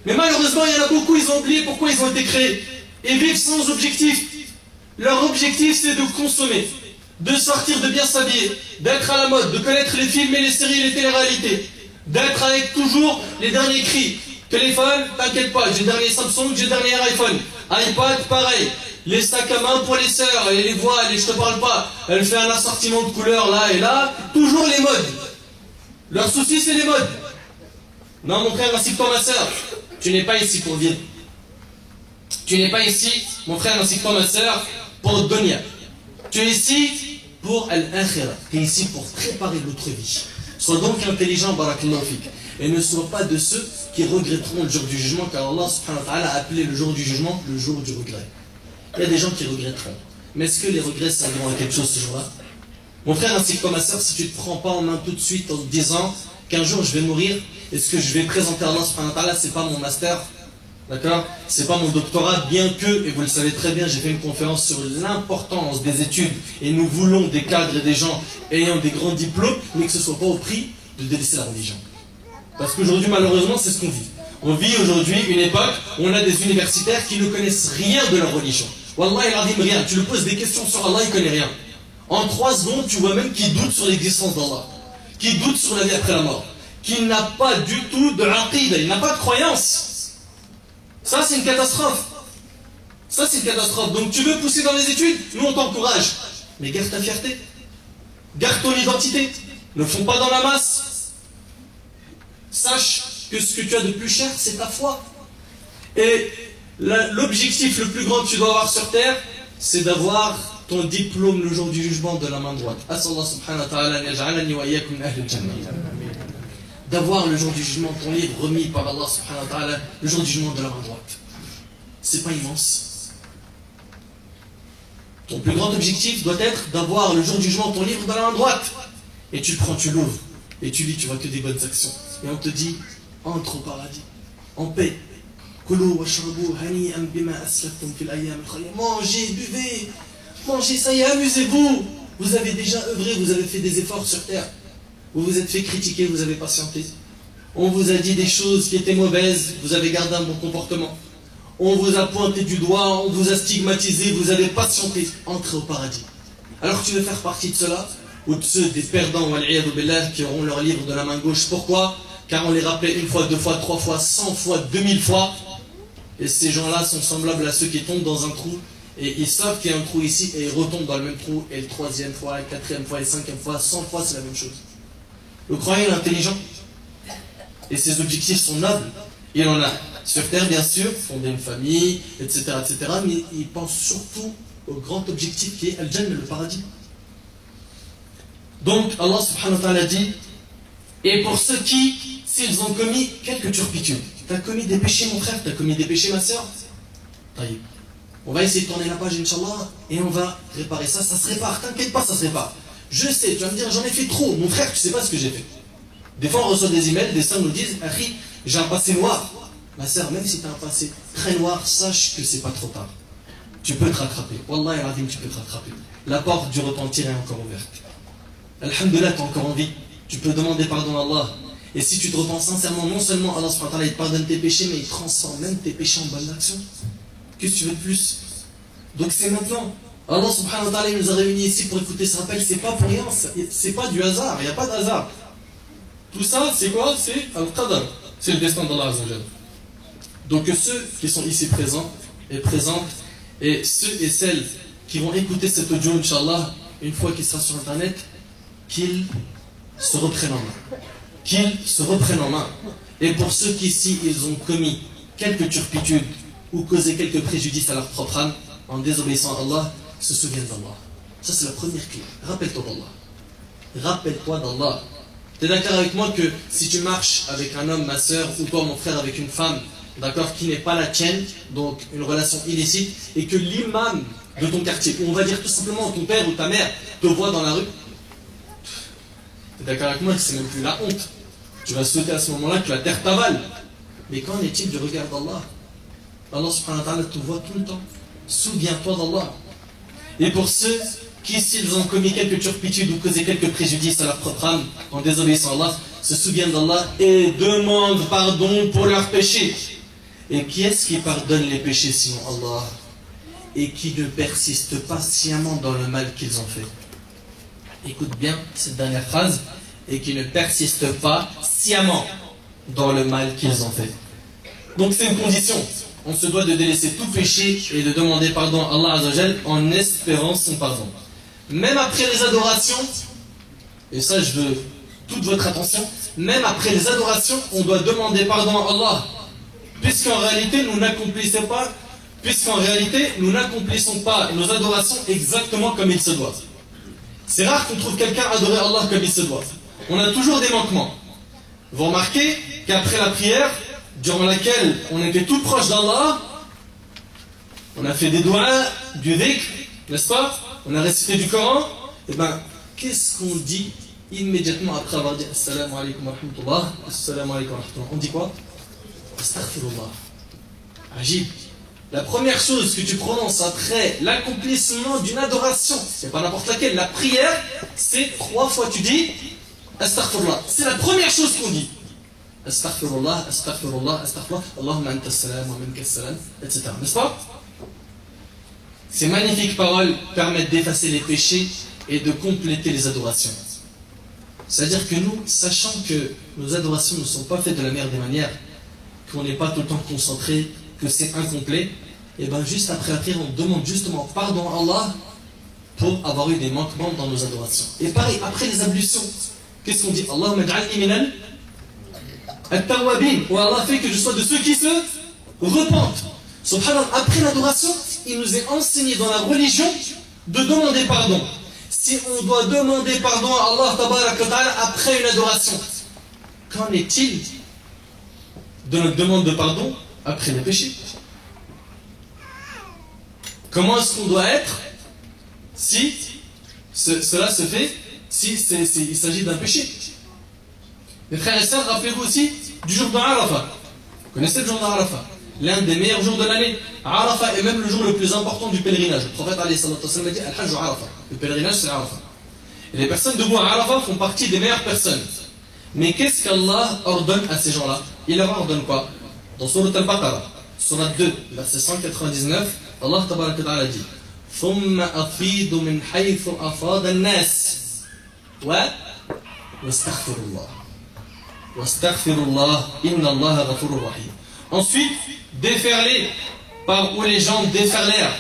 Mais malheureusement, il y en a beaucoup, ils ont oublié pourquoi ils ont été créés. Et vivent sans objectif. Leur objectif, c'est de consommer, de sortir, de bien s'habiller, d'être à la mode, de connaître les films et les séries et les téléréalités, d'être avec toujours les derniers cris. Téléphone, t'inquiète pas, j'ai le dernier Samsung, j'ai le dernier iPhone. iPad, pareil. Les sacs à main pour les sœurs, et les voiles, et je te parle pas. Elle fait un assortiment de couleurs là et là. Toujours les modes. Leur souci, c'est les modes. Non, mon frère, ainsi que toi, ma sœur, tu n'es pas ici pour vivre. Tu n'es pas ici, mon frère, ainsi que toi, ma sœur, pour dunya. Tu es ici pour al-akhirah. Tu es ici pour préparer l'autre vie. Sois donc intelligent, barakallahu fik. Et ne sois pas de ceux qui regretteront le jour du jugement, car Allah subhanahu wa ta'ala a appelé le jour du jugement le jour du regret. Il y a des gens qui regretteront. Mais est-ce que les regrets serviront à quelque chose ce jour-là? Mon frère ainsi que toi, ma soeur, si tu ne te prends pas en main tout de suite en te disant qu'un jour je vais mourir, et ce que je vais présenter à Allah subhanahu wa ta'ala, c'est pas mon master, d'accord? C'est pas mon doctorat, bien que, et vous le savez très bien, j'ai fait une conférence sur l'importance des études, et nous voulons des cadres et des gens ayant des grands diplômes, mais que ce ne soit pas au prix de délaisser la religion. Parce qu'aujourd'hui, malheureusement, c'est ce qu'on vit. On vit aujourd'hui une époque où on a des universitaires qui ne connaissent rien de leur religion. Wallah, il a dit rien. Tu lui poses des questions sur Allah, il ne connaît rien. En 3 secondes, tu vois même qu'il doute sur l'existence d'Allah, qu'il doute sur la vie après la mort, qu'il n'a pas du tout de aqida, il n'a pas de croyance. Ça, c'est une catastrophe. Ça, c'est une catastrophe. Donc, tu veux pousser dans les études? Nous, on t'encourage. Mais garde ta fierté. Garde ton identité. Ne fonds pas dans la masse. Sache que ce que tu as de plus cher, c'est ta foi. Et l'objectif le plus grand que tu dois avoir sur terre, c'est d'avoir ton diplôme le jour du jugement de la main droite. As'Allah subhanahu wa ta'ala yaj'alani wa iyyakum min ahli al-jannah. D'avoir le jour du jugement ton livre remis par Allah subhanahu wa ta'ala le jour du jugement de la main droite. C'est pas immense. Ton plus grand objectif doit être d'avoir le jour du jugement ton livre dans la main droite. Et tu prends, tu l'ouvres, et tu lis, tu vois que des bonnes actions. Et on te dit, entre au paradis, en paix. Mangez, buvez, mangez, ça y est, amusez-vous. Vous avez déjà œuvré, vous avez fait des efforts sur terre. Vous vous êtes fait critiquer, vous avez patienté. On vous a dit des choses qui étaient mauvaises, vous avez gardé un bon comportement. On vous a pointé du doigt, on vous a stigmatisé, vous avez patienté. Entrez au paradis. Alors tu veux faire partie de cela, ou de ceux des perdants, qui auront leur livre de la main gauche. Pourquoi? Car on les rappelait une fois, deux fois, trois fois, 100 fois, 2000 fois. Et ces gens-là sont semblables à ceux qui tombent dans un trou. Et ils savent qu'il y a un trou ici, et ils retombent dans le même trou. Et le troisième fois, la quatrième fois, la cinquième fois, 100 fois, c'est la même chose. Le croyant est intelligent. Et ses objectifs sont nobles. Il en a sur terre, bien sûr, fonder une famille, etc., etc. Mais il pense surtout au grand objectif qui est Al-Jannah, le paradis. Donc, Allah subhanahu wa ta'ala dit, et pour ceux qui, s'ils ont commis quelques turpitudes, tu as commis des péchés, mon frère, tu as commis des péchés, ma soeur, on va essayer de tourner la page, Inch'Allah, et on va réparer ça, ça se répare, t'inquiète pas, ça se répare. Je sais, tu vas me dire, j'en ai fait trop, mon frère, tu sais pas ce que j'ai fait. Des fois, on reçoit des emails, des sœurs nous disent, Akhi, j'ai un passé noir. Ma soeur, même si tu as un passé très noir, sache que c'est pas trop tard. Tu peux te rattraper. Wallah, Radim, tu peux te rattraper. La porte du repentir est encore ouverte. Alhamdulillah, tu as encore envie. Tu peux demander pardon à Allah. Et si tu te repens sincèrement, non seulement Allah subhanahu wa ta'ala, il te pardonne tes péchés, mais il transforme même tes péchés en bonnes actions. Qu'est-ce que tu veux de plus? Donc c'est maintenant. Allah subhanahu wa ta'ala, il nous a réunis ici pour écouter ce rappel. C'est pas pour rien, c'est pas du hasard, il n'y a pas de hasard. Tout ça, c'est quoi? C'est Al-Qadar. C'est le destin d'Allah Azza wa Jalla. Donc ceux qui sont ici présents et présentes, et ceux et celles qui vont écouter cet audio, Inch'Allah, une fois qu'il sera sur Internet, qu'ils se reprennent en main. Qu'ils se reprennent en main. Et pour ceux qui ici, ils ont commis quelques turpitudes ou causé quelques préjudices à leur propre âme, en désobéissant à Allah, se souviennent d'Allah. Ça, c'est la première clé. Rappelle-toi d'Allah. Rappelle-toi d'Allah. Tu es d'accord avec moi que si tu marches avec un homme, ma soeur, ou toi, mon frère, avec une femme, d'accord, qui n'est pas la tienne, donc une relation illicite, et que l'imam de ton quartier, ou on va dire tout simplement ton père ou ta mère, te voit dans la rue, tu es d'accord avec moi que c'est même plus la honte. Tu vas souhaiter à ce moment-là que la terre t'avale. Mais qu'en est-il du regard d'Allah? Allah subhanahu wa ta'ala te voit tout le temps. Souviens-toi d'Allah. Et pour ceux qui, s'ils ont commis quelques turpitudes ou causé quelques préjudices à leur propre âme, en désobéissant à Allah, se souviennent d'Allah et demandent pardon pour leurs péchés. Et qui est-ce qui pardonne les péchés sinon Allah? Et qui ne persiste pas sciemment dans le mal qu'ils ont fait. Écoute bien cette dernière phrase. Et qui ne persiste pas sciemment dans le mal qu'ils ont fait. Donc c'est une condition. On se doit de délaisser tout péché et de demander pardon à Allah Azza wa Jal en espérant son pardon. Même après les adorations, et ça je veux toute votre attention, même après les adorations, on doit demander pardon à Allah. Puisqu'en réalité, nous n'accomplissons pas nos adorations exactement comme il se doit. C'est rare qu'on trouve quelqu'un adorer Allah comme il se doit. On a toujours des manquements. Vous remarquez qu'après la prière, durant laquelle on était tout proche d'Allah, on a fait des doigts, du dhikr, n'est-ce pas? On a récité du Coran. Et bien, qu'est-ce qu'on dit immédiatement après avoir dit Assalamu alaikum wa rahmatullah, Assalamu alaikum wa rahmatullah? On dit quoi? Astaghfirullah. Ajib. La première chose que tu prononces après l'accomplissement d'une adoration, c'est pas n'importe laquelle, la prière, c'est 3 fois tu dis Astaghfirullah. C'est la première chose qu'on dit. Astaghfirullah, astaghfirullah, astaghfirullah, Allahumma anta salam wa minka salam, etc. N'est-ce pas? Ces magnifiques paroles permettent d'effacer les péchés et de compléter les adorations. C'est-à-dire que nous, sachant que nos adorations ne sont pas faites de la meilleure des manières, qu'on n'est pas tout le temps concentré, que c'est incomplet, et bien juste après la prière, on demande justement pardon à Allah pour avoir eu des manquements dans nos adorations. Et pareil, après les ablutions, qu'est-ce qu'on dit? Allahumma ij'alni minal at-tawwabin. Ou Allah fait que je sois de ceux qui se repentent. Subhanallah, après l'adoration, il nous est enseigné dans la religion de demander pardon. Si on doit demander pardon à Allah tabaraka wa ta'ala après une adoration, qu'en est-il de notre demande de pardon après le péché? Comment est-ce qu'on doit être si cela se fait, si il s'agit d'un péché? Les frères et sœurs, rappelez-vous aussi du jour de Arafat. Vous connaissez le jour d'Arafat, l'un des meilleurs jours de l'année. Arafat est même le jour le plus important du pèlerinage. Le prophète a dit Al-Hajj Arafat. Le pèlerinage, c'est Arafat. Et les personnes debout à Arafat font partie des meilleures personnes. Mais qu'est-ce qu'Allah ordonne à ces gens-là? Il leur ordonne quoi? Dans Surat Al-Baqarah, Surat 2, verset 199, Allah tabaraka wa ta'ala dit ثم أفيض من حيث أفاض الناس واستغفر الله واستغفر الله إن الله غفور رحيم. Ensuite, déferlez par où les gens déferlèrent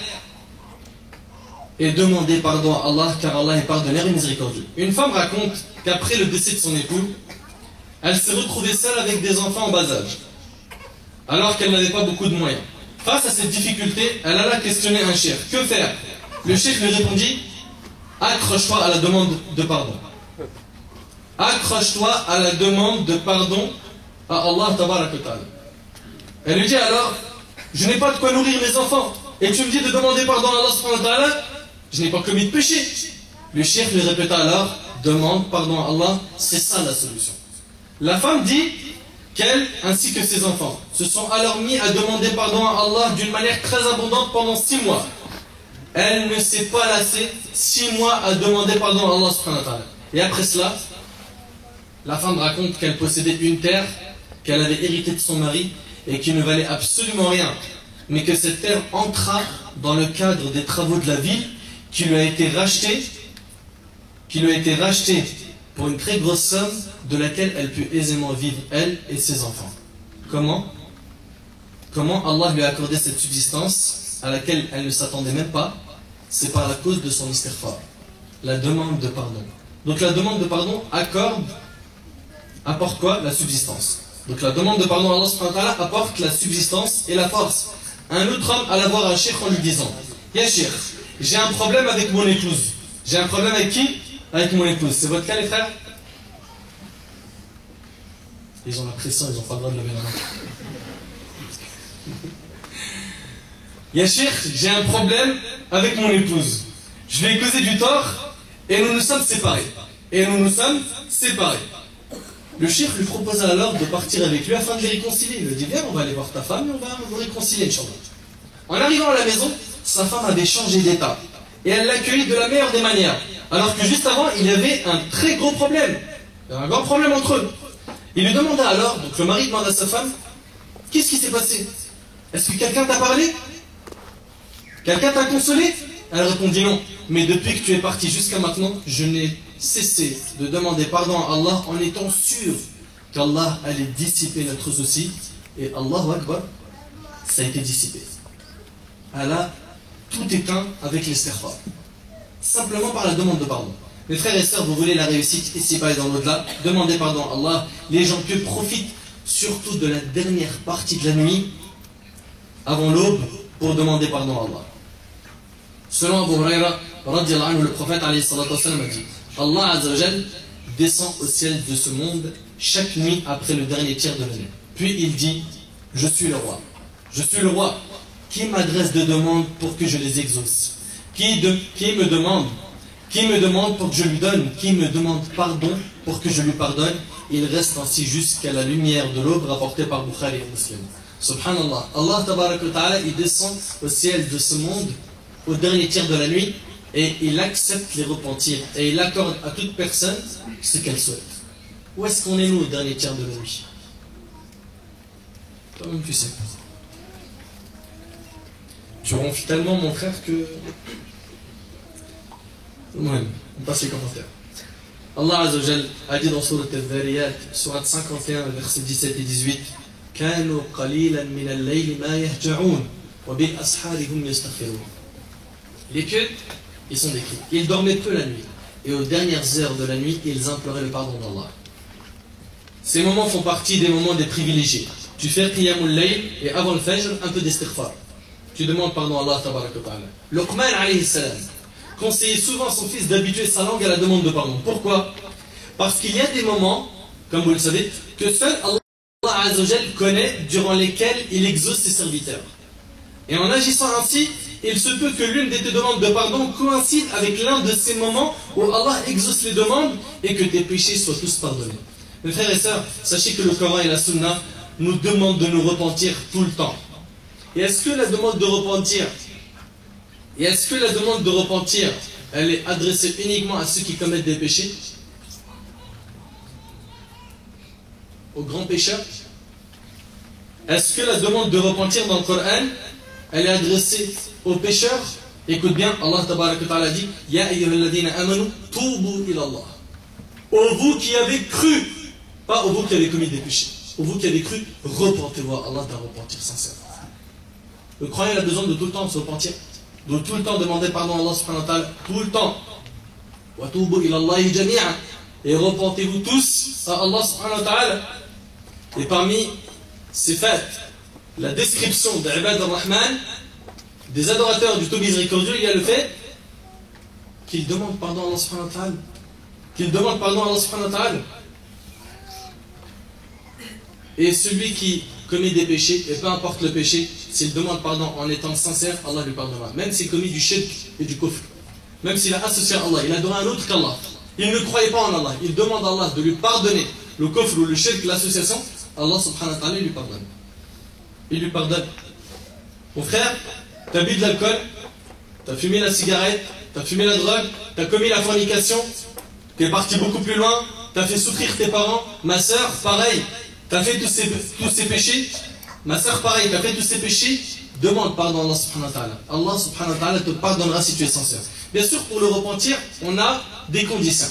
et demandez pardon à Allah car Allah est pardonneur et miséricordieux. Une femme raconte qu'après le décès de son époux, elle s'est retrouvée seule avec des enfants en bas âge, alors qu'elle n'avait pas beaucoup de moyens. Face à cette difficulté, elle alla questionner un cheikh. Que faire? Le cheikh lui répondit accroche-toi à la demande de pardon. Accroche-toi à la demande de pardon à Allah tabaraka wa ta'ala. Elle lui dit alors je n'ai pas de quoi nourrir mes enfants et tu me dis de demander pardon à Allah subhanahu wa ta'ala, je n'ai pas commis de péché. Le cheikh lui répéta alors demande pardon à Allah, c'est ça la solution. La femme dit qu'elle ainsi que ses enfants se sont alors mis à demander pardon à Allah d'une manière très abondante pendant 6 mois. Elle ne s'est pas lassée 6 mois à demander pardon à Allah subhanahu wa ta'ala. Et après cela, la femme raconte qu'elle possédait une terre qu'elle avait héritée de son mari et qui ne valait absolument rien, mais que cette terre entra dans le cadre des travaux de la ville qui lui a été rachetée pour une très grosse somme de laquelle elle peut aisément vivre, elle et ses enfants. Comment Allah lui a accordé cette subsistance à laquelle elle ne s'attendait même pas? C'est par la cause de son istighfar, la demande de pardon. Donc la demande de pardon apporte quoi? La subsistance. Donc la demande de pardon à Allah subhanahu wa ta'ala apporte la subsistance et la force. Un autre homme alla voir un cheikh en lui disant Ya cheikh, j'ai un problème avec mon épouse. J'ai un problème avec qui? Avec mon épouse. C'est votre cas les frères? Ils ont la pression, ils n'ont pas le droit de lever la main. Ya cheikh, j'ai un problème avec mon épouse. Je lui ai causé du tort et nous nous sommes séparés. Le cheikh lui proposa alors de partir avec lui afin de les réconcilier. Il lui dit viens, on va aller voir ta femme et on va vous réconcilier, Inch'Allah. En arrivant à la maison, sa femme avait changé d'état et elle l'accueillit de la meilleure des manières. Alors que juste avant, il y avait un très gros problème. Il y avait un grand problème entre eux. Il lui demanda alors, donc le mari demanda à sa femme qu'est-ce qui s'est passé? Est-ce que quelqu'un t'a parlé? Quelqu'un t'a consolé? Elle répondit non. Mais depuis que tu es parti jusqu'à maintenant, je n'ai cessé de demander pardon à Allah en étant sûr qu'Allah allait dissiper notre souci. Et Allahu Akbar, ça a été dissipé. Allah, tout éteint avec l'istighfar. Simplement par la demande de pardon. Mes frères et sœurs, vous voulez la réussite ici-bas et dans l'au-delà, demandez pardon à Allah. Les gens pieux profitent surtout de la dernière partie de la nuit, avant l'aube, pour demander pardon à Allah. Selon Abu Huraira, le prophète a dit Allah Azza wa Jal descend au ciel de ce monde chaque nuit après le dernier tiers de l'année. Puis il dit je suis le roi. Je suis le roi. Qui m'adresse de demandes pour que je les exauce? Qui me demande pour que je lui donne? Qui me demande pardon pour que je lui pardonne? Il reste ainsi jusqu'à la lumière de l'aube rapportée par Bukhari et Muslim. Subhanallah. Allah tabaraka wa ta'ala, il descend au ciel de ce monde au dernier tiers de la nuit et il accepte les repentirs et il accorde à toute personne ce qu'elle souhaite. Où est-ce qu'on est nous au dernier tiers de la nuit? Toi-même tu sais. Tu ronfles tellement mon frère que... Ouais, on passe les commentaires. Allah Azza wa Jal a dit dans Surat Al-Dhariyat, Surat 51, versets 17 et 18 كانوا قليلا من الليل ما يهجعون وبالأسحار هم يستغفرون. Les pieux, ils sont décrits. Ils dormaient peu la nuit. Et aux dernières heures de la nuit, ils imploraient le pardon d'Allah. Ces moments font partie des moments des privilégiés. Tu fais Qiyamul Layl et avant le Fajr, un peu d'istighfar. Tu demandes pardon à Allah tabaraka wa ta'ala. Luqman alayhi salam, conseillait souvent à son fils d'habituer sa langue à la demande de pardon. Pourquoi? Parce qu'il y a des moments, comme vous le savez, que seul Allah Azzawajal connaît, durant lesquels il exauce ses serviteurs. Et en agissant ainsi, il se peut que l'une des demandes de pardon coïncide avec l'un de ces moments où Allah exauce les demandes et que tes péchés soient tous pardonnés. Mes frères et sœurs, sachez que le Coran et la Sunna nous demandent de nous repentir tout le temps. Et est-ce que la demande de repentir, elle est adressée uniquement à ceux qui commettent des péchés? Aux grands pécheurs? Est-ce que la demande de repentir dans le Coran, elle est adressée aux pécheurs? Écoute bien, Allah Tabaraka wa Ta'ala dit Ya ayyuhalladhina amanu tubu ila Allah. Ô vous qui avez cru, pas ô vous qui avez commis des péchés, ô vous qui avez cru, repentez-vous à Allah d'un repentir sincère. Le croyant il a besoin de tout le temps se repentir, de tout le temps demander pardon à Allah subhanahu wa ta'ala, tout le temps. Wa tubu ila Allahi jami'an. Et repentez-vous tous à Allah subhanahu wa ta'ala. Et parmi ces faits, la description des Ibad al-Rahman, des adorateurs du tout miséricordieux, il y a le fait qu'ils demandent pardon à Allah subhanahu wa ta'ala. Qu'ils demandent pardon à Allah subhanahu wa ta'ala. Et celui qui commet des péchés, et peu importe le péché, s'il demande pardon en étant sincère, Allah lui pardonnera. Même s'il commet du shirk et du kufr. Même s'il a associé à Allah, il a donné un autre qu'Allah. Il ne croyait pas en Allah. Il demande à Allah de lui pardonner le kufr ou le shirk, l'association. Allah subhanahu wa ta'ala lui pardonne. Il lui pardonne. Mon frère, tu as bu de l'alcool, tu as fumé la cigarette, tu as fumé la drogue, tu as commis la fornication, tu es parti beaucoup plus loin, tu as fait souffrir tes parents. Ma soeur, pareil, tu as fait tous ces péchés. Ma soeur, pareil, tu as fait tous ces péchés. Demande pardon à Allah subhanahu wa ta'ala. Allah subhanahu wa ta'ala te pardonnera si tu es sincère. Bien sûr, pour le repentir, on a des conditions.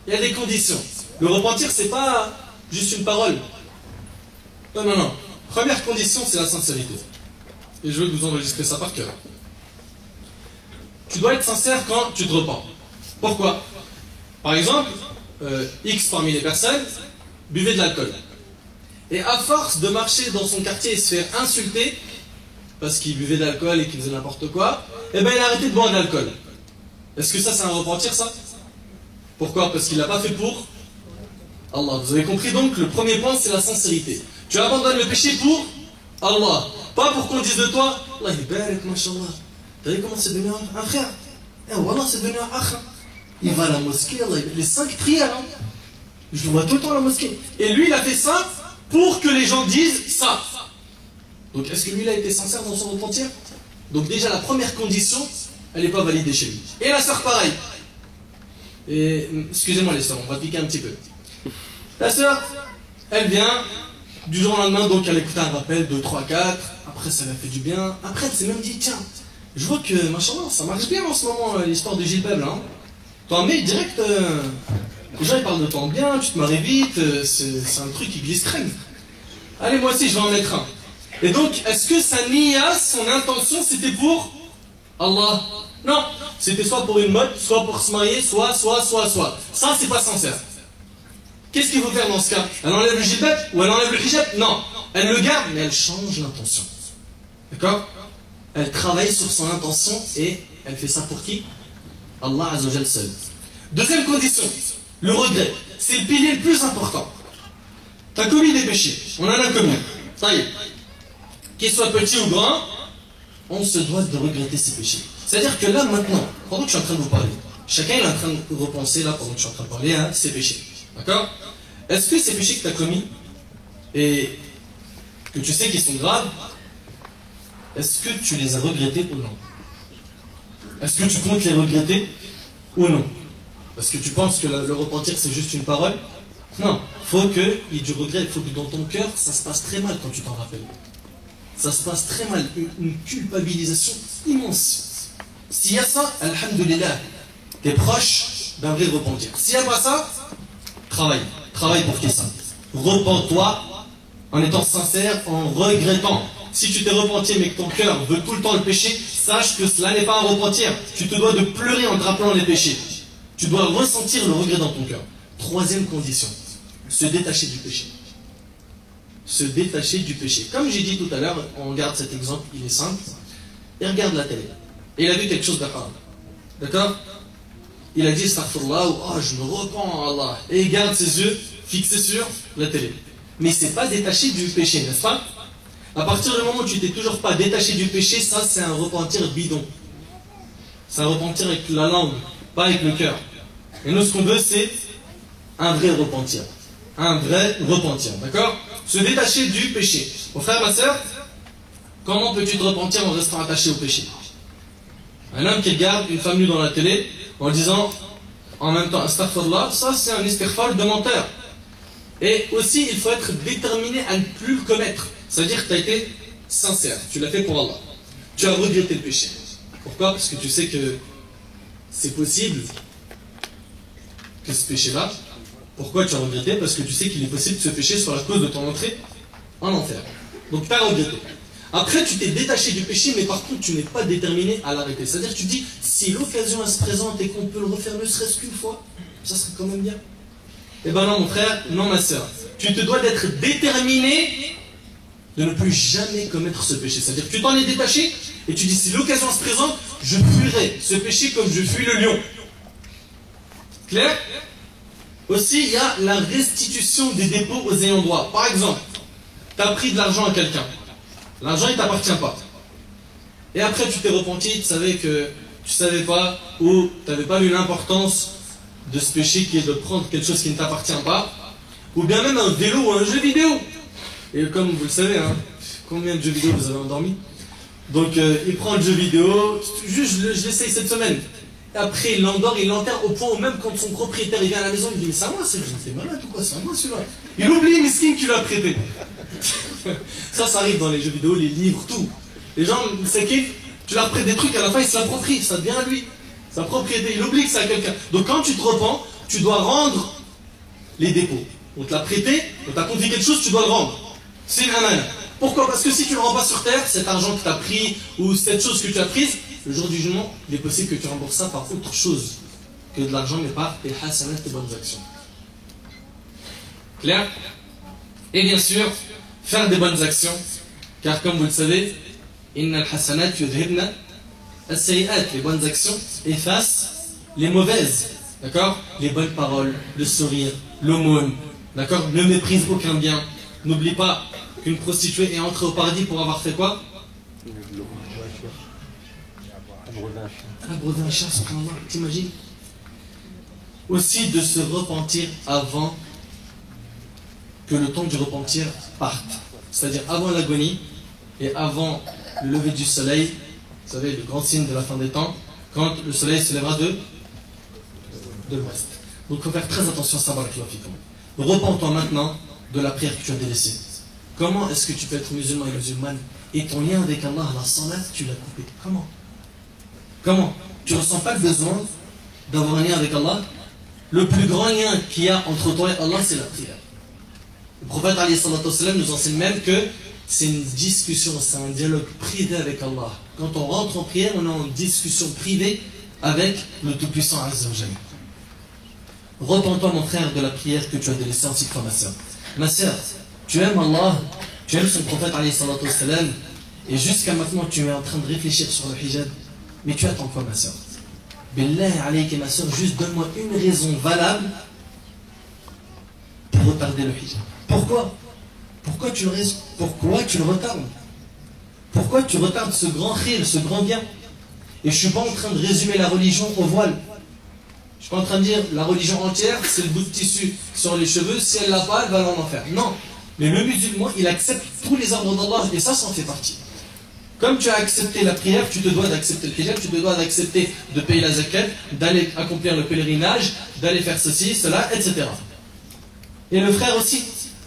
Il y a des conditions. Le repentir, c'est pas juste une parole. Non. Première condition, c'est la sincérité. Et je veux que vous enregistrez ça par cœur. Tu dois être sincère quand tu te repens. Pourquoi? Par exemple, X parmi les personnes buvait de l'alcool. Et à force de marcher dans son quartier et se faire insulter, parce qu'il buvait de l'alcool et qu'il faisait n'importe quoi, eh ben il a arrêté de boire de l'alcool. Est-ce que ça, c'est un repentir, ça? Pourquoi? Parce qu'il l'a pas fait pour Allah. Vous avez compris donc, le premier point, c'est la sincérité. Tu abandonnes le péché pour Allah. Pas pour qu'on dise de toi, Allah barak, mashallah. T'as vu comment c'est devenu un frère? Eh, Wallah, c'est devenu un akh. Il va à la mosquée, Allah, les 5 prières. Hein. Je le vois tout le temps à la mosquée. Et lui, il a fait ça pour que les gens disent ça. Donc, est-ce que lui, il a été sincère dans son repentir? Donc, déjà, la première condition, elle n'est pas validée chez lui. Et la sœur, pareil. Et, excusez-moi les sœurs, on va piquer un petit peu. La sœur, elle vient, du jour au lendemain, donc elle écoute un rappel, 2, 3, 4. Après, ça lui a fait du bien. Après, elle s'est même dit, tiens, je vois que, machallah, ça marche bien en ce moment, l'histoire de Gilbeb, là. Hein. T'en mets direct, les gens, ils parlent de toi bien, tu te maries vite, c'est un truc qui glisse crème. Allez, moi aussi, je vais en mettre un. Et donc, est-ce que sa niya, son intention, c'était pour Allah? Non, c'était soit pour une mode, soit pour se marier, soit. Ça, c'est pas sincère. Qu'est-ce qu'il faut faire dans ce cas? Elle enlève le jilbab ou elle enlève le hijab? Non, elle le garde, mais elle change l'intention. D'accord? Elle travaille sur son intention et elle fait ça pour qui? Allah Azzawajal seul. Deuxième condition, le regret. C'est le pilier le plus important. Tu as commis des péchés, on en a commis. Ça y est. Qu'il soit petit ou grand, on se doit de regretter ses péchés. C'est-à-dire que là, maintenant, pendant que je suis en train de vous parler, chacun est en train de repenser, là, pendant que je suis en train de parler, à ses péchés. D'accord? Est-ce que ces péchés que tu as commis, et que tu sais qu'ils sont graves, est-ce que tu les as regrettés ou non? Est-ce que tu comptes les regretter ou non? Parce que tu penses que le repentir, c'est juste une parole? Non. Il faut qu'il y ait du regret, il faut que dans ton cœur, ça se passe très mal quand tu t'en rappelles. Ça se passe très mal, une culpabilisation immense. S'il y a ça, alhamdoulilah, t'es proche d'un vrai repentir. S'il n'y a pas ça, travaille pour qu'il y ait ça. Repens-toi en étant sincère, en regrettant. Si tu t'es repenti mais que ton cœur veut tout le temps le péché, sache que cela n'est pas un repentir. Tu te dois de pleurer en te rappelant les péchés. Tu dois ressentir le regret dans ton cœur. Troisième condition, se détacher du péché. Se détacher du péché. Comme j'ai dit tout à l'heure, on regarde cet exemple, il est simple. Il regarde la télé. Et il a vu quelque chose de haram. D'accord? Il a dit astaghfirullah ou oh, je me repens à Allah. Et il garde ses yeux fixés sur la télé. Mais il ne s'est pas détaché du péché, n'est-ce pas? À partir du moment où tu t'es toujours pas détaché du péché, ça c'est un repentir bidon. C'est un repentir avec la langue, pas avec le cœur. Et nous, ce qu'on veut, c'est un vrai repentir. Un vrai repentir, d'accord? Se détacher du péché. Mon frère, ma soeur, comment peux-tu te repentir en restant attaché au péché? Un homme qui regarde une femme nue dans la télé en disant en même temps astaghfirullah, ça c'est un istighfar de menteur. Et aussi, il faut être déterminé à ne plus le commettre. C'est-à-dire que tu as été sincère, tu l'as fait pour Allah. Tu as regretté le péché. Pourquoi? Parce que tu sais que c'est possible que ce péché-là. Pourquoi tu as regretté? Parce que tu sais qu'il est possible que ce péché soit la cause de ton entrée en enfer. Donc tu as regretté. Après, tu t'es détaché du péché, mais par contre, tu n'es pas déterminé à l'arrêter. C'est-à-dire que tu dis, si l'occasion se présente et qu'on peut le refaire ne serait-ce qu'une fois, ça serait quand même bien. Eh ben non, mon frère, non, ma soeur. Tu te dois d'être déterminé de ne plus jamais commettre ce péché. C'est-à-dire que tu t'en es détaché et tu dis, si l'occasion se présente, je fuirai ce péché comme je fuis le lion. Clair? Aussi, il y a la restitution des dépôts aux ayants droit. Par exemple, tu as pris de l'argent à quelqu'un. L'argent, il ne t'appartient pas. Et après, tu t'es repenti, tu savais pas, ou tu n'avais pas eu l'importance de ce péché qui est de prendre quelque chose qui ne t'appartient pas, ou bien même un vélo ou un jeu vidéo. Et comme vous le savez, hein, combien de jeux vidéo vous avez endormi? Donc, il prend le jeu vidéo, juste je l'essaye cette semaine. Et après, il l'endort, il l'enterre au point où même quand son propriétaire il vient à la maison, il dit, mais c'est à moi, c'est malade ou quoi? C'est à moi celui-là. Il oublie, miskin, qu'il l'a prêté. Ça arrive dans les jeux vidéo, les livres, tout. Les gens, c'est kiff, tu leur prêtes des trucs, à la fin, il se l'approprie, ça devient à lui. Sa propriété, il oublie que c'est à quelqu'un. Donc quand tu te repens, tu dois rendre les dépôts. On te l'a prêté, on t'a confié quelque chose, tu dois le rendre. C'est une amana. Pourquoi? Parce que si tu ne le rends pas sur terre, cet argent que tu as pris, ou cette chose que tu as prise, le jour du jugement, il est possible que tu rembourses ça par autre chose que de l'argent, mais par tes hasanat, tes bonnes actions. Clair? Et bien sûr, faire des bonnes actions, car comme vous le savez, innal hasanat yudhibna as-sayyi'at, les bonnes actions effacent les mauvaises, d'accord? Les bonnes paroles, le sourire, l'aumône, d'accord? Ne méprise aucun bien. N'oublie pas qu'une prostituée est entrée au paradis pour avoir fait quoi? Abreuver un chat, subhanallah, t'imagines? Aussi de se repentir avant que le temps du repentir parte. C'est-à-dire avant l'agonie et avant le lever du soleil, vous savez, le grand signe de la fin des temps, quand le soleil se lèvera de l'ouest. Donc il faut faire très attention à ça, repens-toi maintenant de la prière que tu as délaissée. Comment est-ce que tu peux être musulman et musulmane et ton lien avec Allah, la salat, tu l'as coupé? Comment? Tu ne ressens pas le besoin d'avoir un lien avec Allah? Le plus grand lien qu'il y a entre toi et Allah, c'est la prière. Le prophète alayhi salatu wassalam nous enseigne même que c'est une discussion, c'est un dialogue privé avec Allah. Quand on rentre en prière, on est en discussion privée avec le Tout-Puissant Azza wa Jalla. Repens-toi, mon frère, de la prière que tu as délaissée, ainsi que toi, ma soeur. Ma soeur, tu aimes Allah, tu aimes son prophète alayhi salatu wassalam, et jusqu'à maintenant tu es en train de réfléchir sur le hijab. Mais tu attends quoi, ma soeur? Billahi alayk, ma soeur, juste donne-moi une raison valable pour retarder le hijab. Pourquoi? Pourquoi tu le retardes? Pourquoi tu retardes ce grand khir, ce grand bien? Et je ne suis pas en train de résumer la religion au voile. Je ne suis pas en train de dire la religion entière, c'est le bout de tissu sur les cheveux, si elle l'a pas, elle va en enfer. Non. Mais le musulman, il accepte tous les ordres d'Allah et ça en fait partie. Comme tu as accepté la prière, tu te dois d'accepter le hijab, tu te dois d'accepter de payer la zakat, d'aller accomplir le pèlerinage, d'aller faire ceci, cela, etc. Et le frère aussi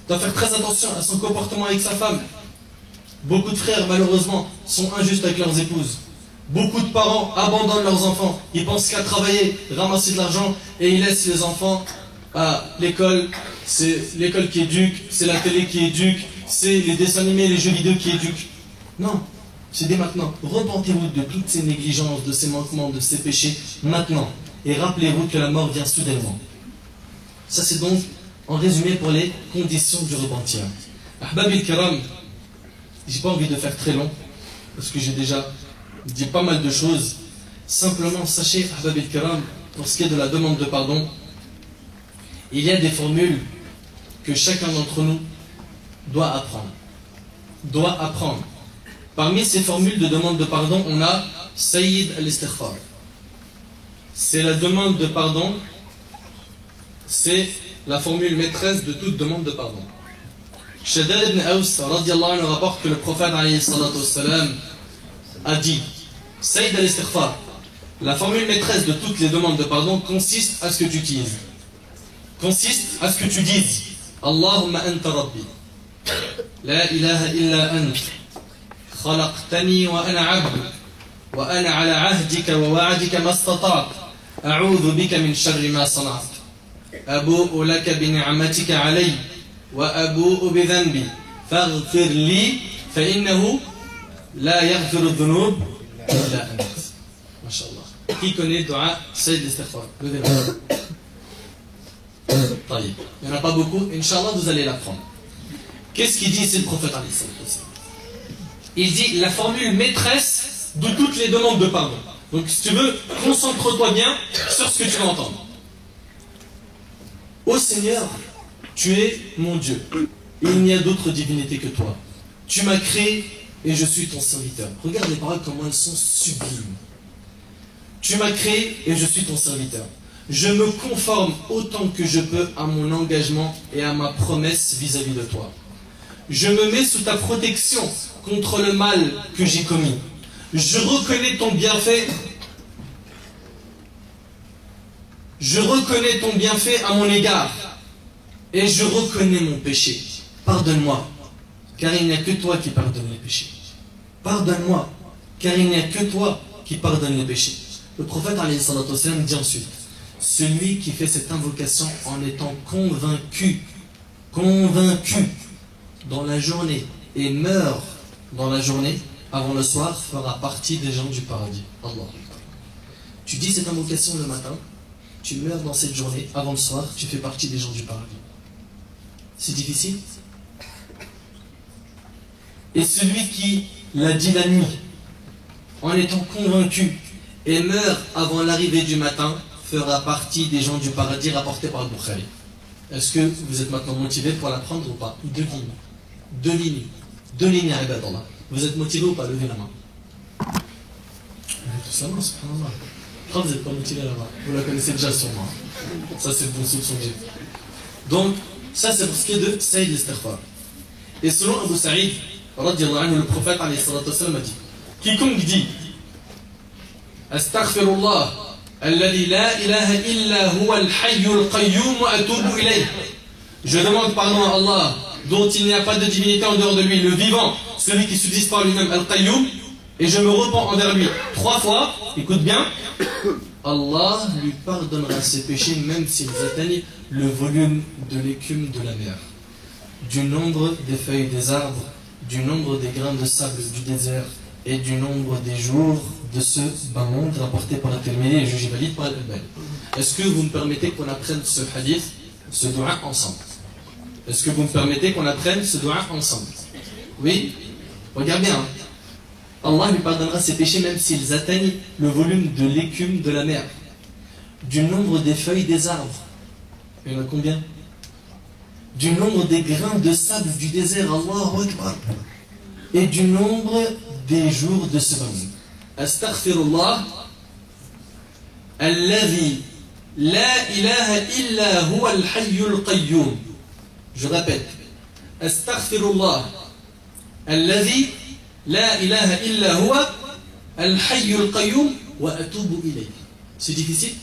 doit faire très attention à son comportement avec sa femme. Beaucoup de frères, malheureusement, sont injustes avec leurs épouses. Beaucoup de parents abandonnent leurs enfants. Ils pensent qu'à travailler, ramasser de l'argent, et ils laissent les enfants à l'école. C'est l'école qui éduque, c'est la télé qui éduque, c'est les dessins animés, les jeux vidéo qui éduquent. Non, c'est dès maintenant. Repentez-vous de toutes ces négligences, de ces manquements, de ces péchés, maintenant. Et rappelez-vous que la mort vient soudainement. Ça, c'est donc en résumé pour les conditions du repentir. Ahbab al-Kiram, j'ai pas envie de faire très long, parce que j'ai déjà dit pas mal de choses, Simplement, sachez, Ahbab al-Kiram, pour ce qui est de la demande de pardon, il y a des formules que chacun d'entre nous doit apprendre. Doit apprendre. Parmi ces formules de demande de pardon, on a Sayyid al-Istighfar. C'est la demande de pardon, c'est la formule maîtresse de toute demande de pardon. Shaddad ibn Aws radiallahu anhu rapporte que le prophète alayhi salatu wassalam a dit Sayyid al-Istighfar, la formule maîtresse de toutes les demandes de pardon consiste à ce que tu dises. Consiste à ce que tu dises Allahumma anta rabbi la ilaha illa ant khalaqtani wa ana abduk wa ana ala ahdika wa wa'adika ma istata'tu a'udhu bika min sharri ma sana'tu abu'u laka bi ni'matika alayya wa abu'u bi dhanbi faghfir li fa innahu la yaghfiru dhunub illa ant. Masha'Allah. Qui connaît dua Sayyid al-Istighfar? Levez la main. Il n'y en a pas beaucoup, Inch'Allah vous allez l'apprendre. Qu'est-ce qu'il dit ici le prophète? Il dit la formule maîtresse de toutes les demandes de pardon. Donc si tu veux, concentre-toi bien sur ce que tu vas entendre. Ô Seigneur, tu es mon Dieu. Il n'y a d'autre divinité que toi. Tu m'as créé et je suis ton serviteur. Regarde les paroles comment elles sont sublimes. Tu m'as créé et je suis ton serviteur. Je me conforme autant que je peux à mon engagement et à ma promesse vis-à-vis de toi. Je me mets sous ta protection contre le mal que j'ai commis. Je reconnais ton bienfait. Je reconnais ton bienfait à mon égard. Et je reconnais mon péché. Pardonne-moi, car il n'y a que toi qui pardonne les péchés. Pardonne-moi, car il n'y a que toi qui pardonne les péchés. Le prophète alayhi salatu wassalam dit ensuite, celui qui fait cette invocation en étant convaincu dans la journée et meurt dans la journée avant le soir fera partie des gens du paradis. Allah. Tu dis cette invocation le matin, tu meurs dans cette journée avant le soir, tu fais partie des gens du paradis. C'est difficile? Et celui qui l'a dit la nuit en étant convaincu et meurt avant l'arrivée du matin fera partie des gens du paradis rapportés par le Bukhari. Est-ce que vous êtes maintenant motivé pour l'apprendre ou pas? Deux lignes à Ibadallah. Vous êtes motivé ou pas? Levez la main. Tout ça, non, subhanallah. Quand vous n'êtes pas motivé là-bas, vous la connaissez déjà sûrement. Ça, c'est le bon soupçon que j'ai. Donc, ça, c'est pour ce qui est de Sayyid al-Istighfar. Et selon Abu Sa'id, le prophète a dit quiconque dit Astaghfirullah alladhi la ilaha illa huwa al-hayyul qayyum wa atubu ilayh. Je demande pardon à Allah dont il n'y a pas de divinité en dehors de lui, le vivant, celui qui subsiste par lui-même, al-qayyum, et je me repens envers lui 3 fois. Écoute bien, Allah lui pardonnera ses péchés même s'ils atteignent le volume de l'écume de la mer, du nombre des feuilles des arbres, du nombre des grains de sable du désert et du nombre des jours de ce bas monde rapporté par la Tirmidhi et jugé valide par Al-Albani. Est-ce que vous me permettez qu'on apprenne ce hadith, ce dua ensemble? Est-ce que vous me permettez qu'on apprenne ce dua ensemble? Oui? Regarde bien. Allah lui pardonnera ses péchés même s'ils atteignent le volume de l'écume de la mer, du nombre des feuilles des arbres. Il y en a combien? Du nombre des grains de sable du désert, Allahu Akbar, et du nombre des jours de ce monde. Astaghfirullah alladhi la ilaha illa huwa al-hayyul qayyum. Je répète. Astaghfirullah alladhi la ilaha illa huwa al-hayyul qayyum wa atubu ilayh. C'est difficile?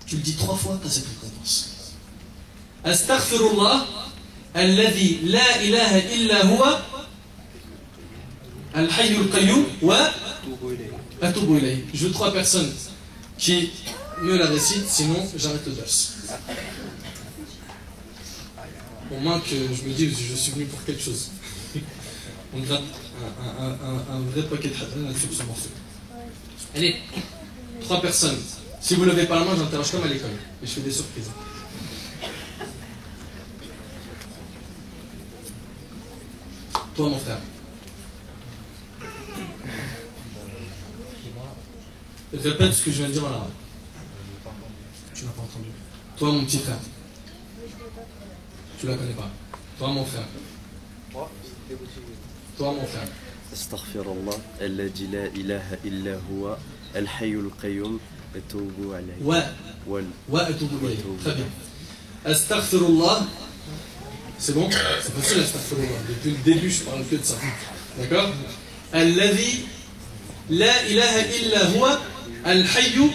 Tu le dis 3 fois, tu as cette récompense. Astaghfirullah alladhi la ilaha illa huwa al-hayyul qayyum wa atubu ilayh. Je veux 3 personnes qui me la récitent, sinon j'arrête le ders. Au moins que je me dise que je suis venu pour quelque chose. On gratte un vrai paquet de hadith sur ce morceau. Allez, 3 personnes. Si vous ne levez pas la main, j'interroge comme à l'école. Et je fais des surprises. Toi, mon frère. Répète ce que je viens de dire en arabe. Tu n'as pas entendu. Toi, mon petit frère. Tu la connais pas. Toi, mon frère. Toi, mon frère. Astaghfirullah, alladhi la ilaha illa huwa, al-hayyul qayyum, atubu alayhi. Wa atubu ilayhi. Très bien. Astaghfirullah. C'est bon? C'est facile, astaghfirullah. Depuis le début, je parle que de ça. D'accord? Alladhi la ilaha illa huwa, al-hayyu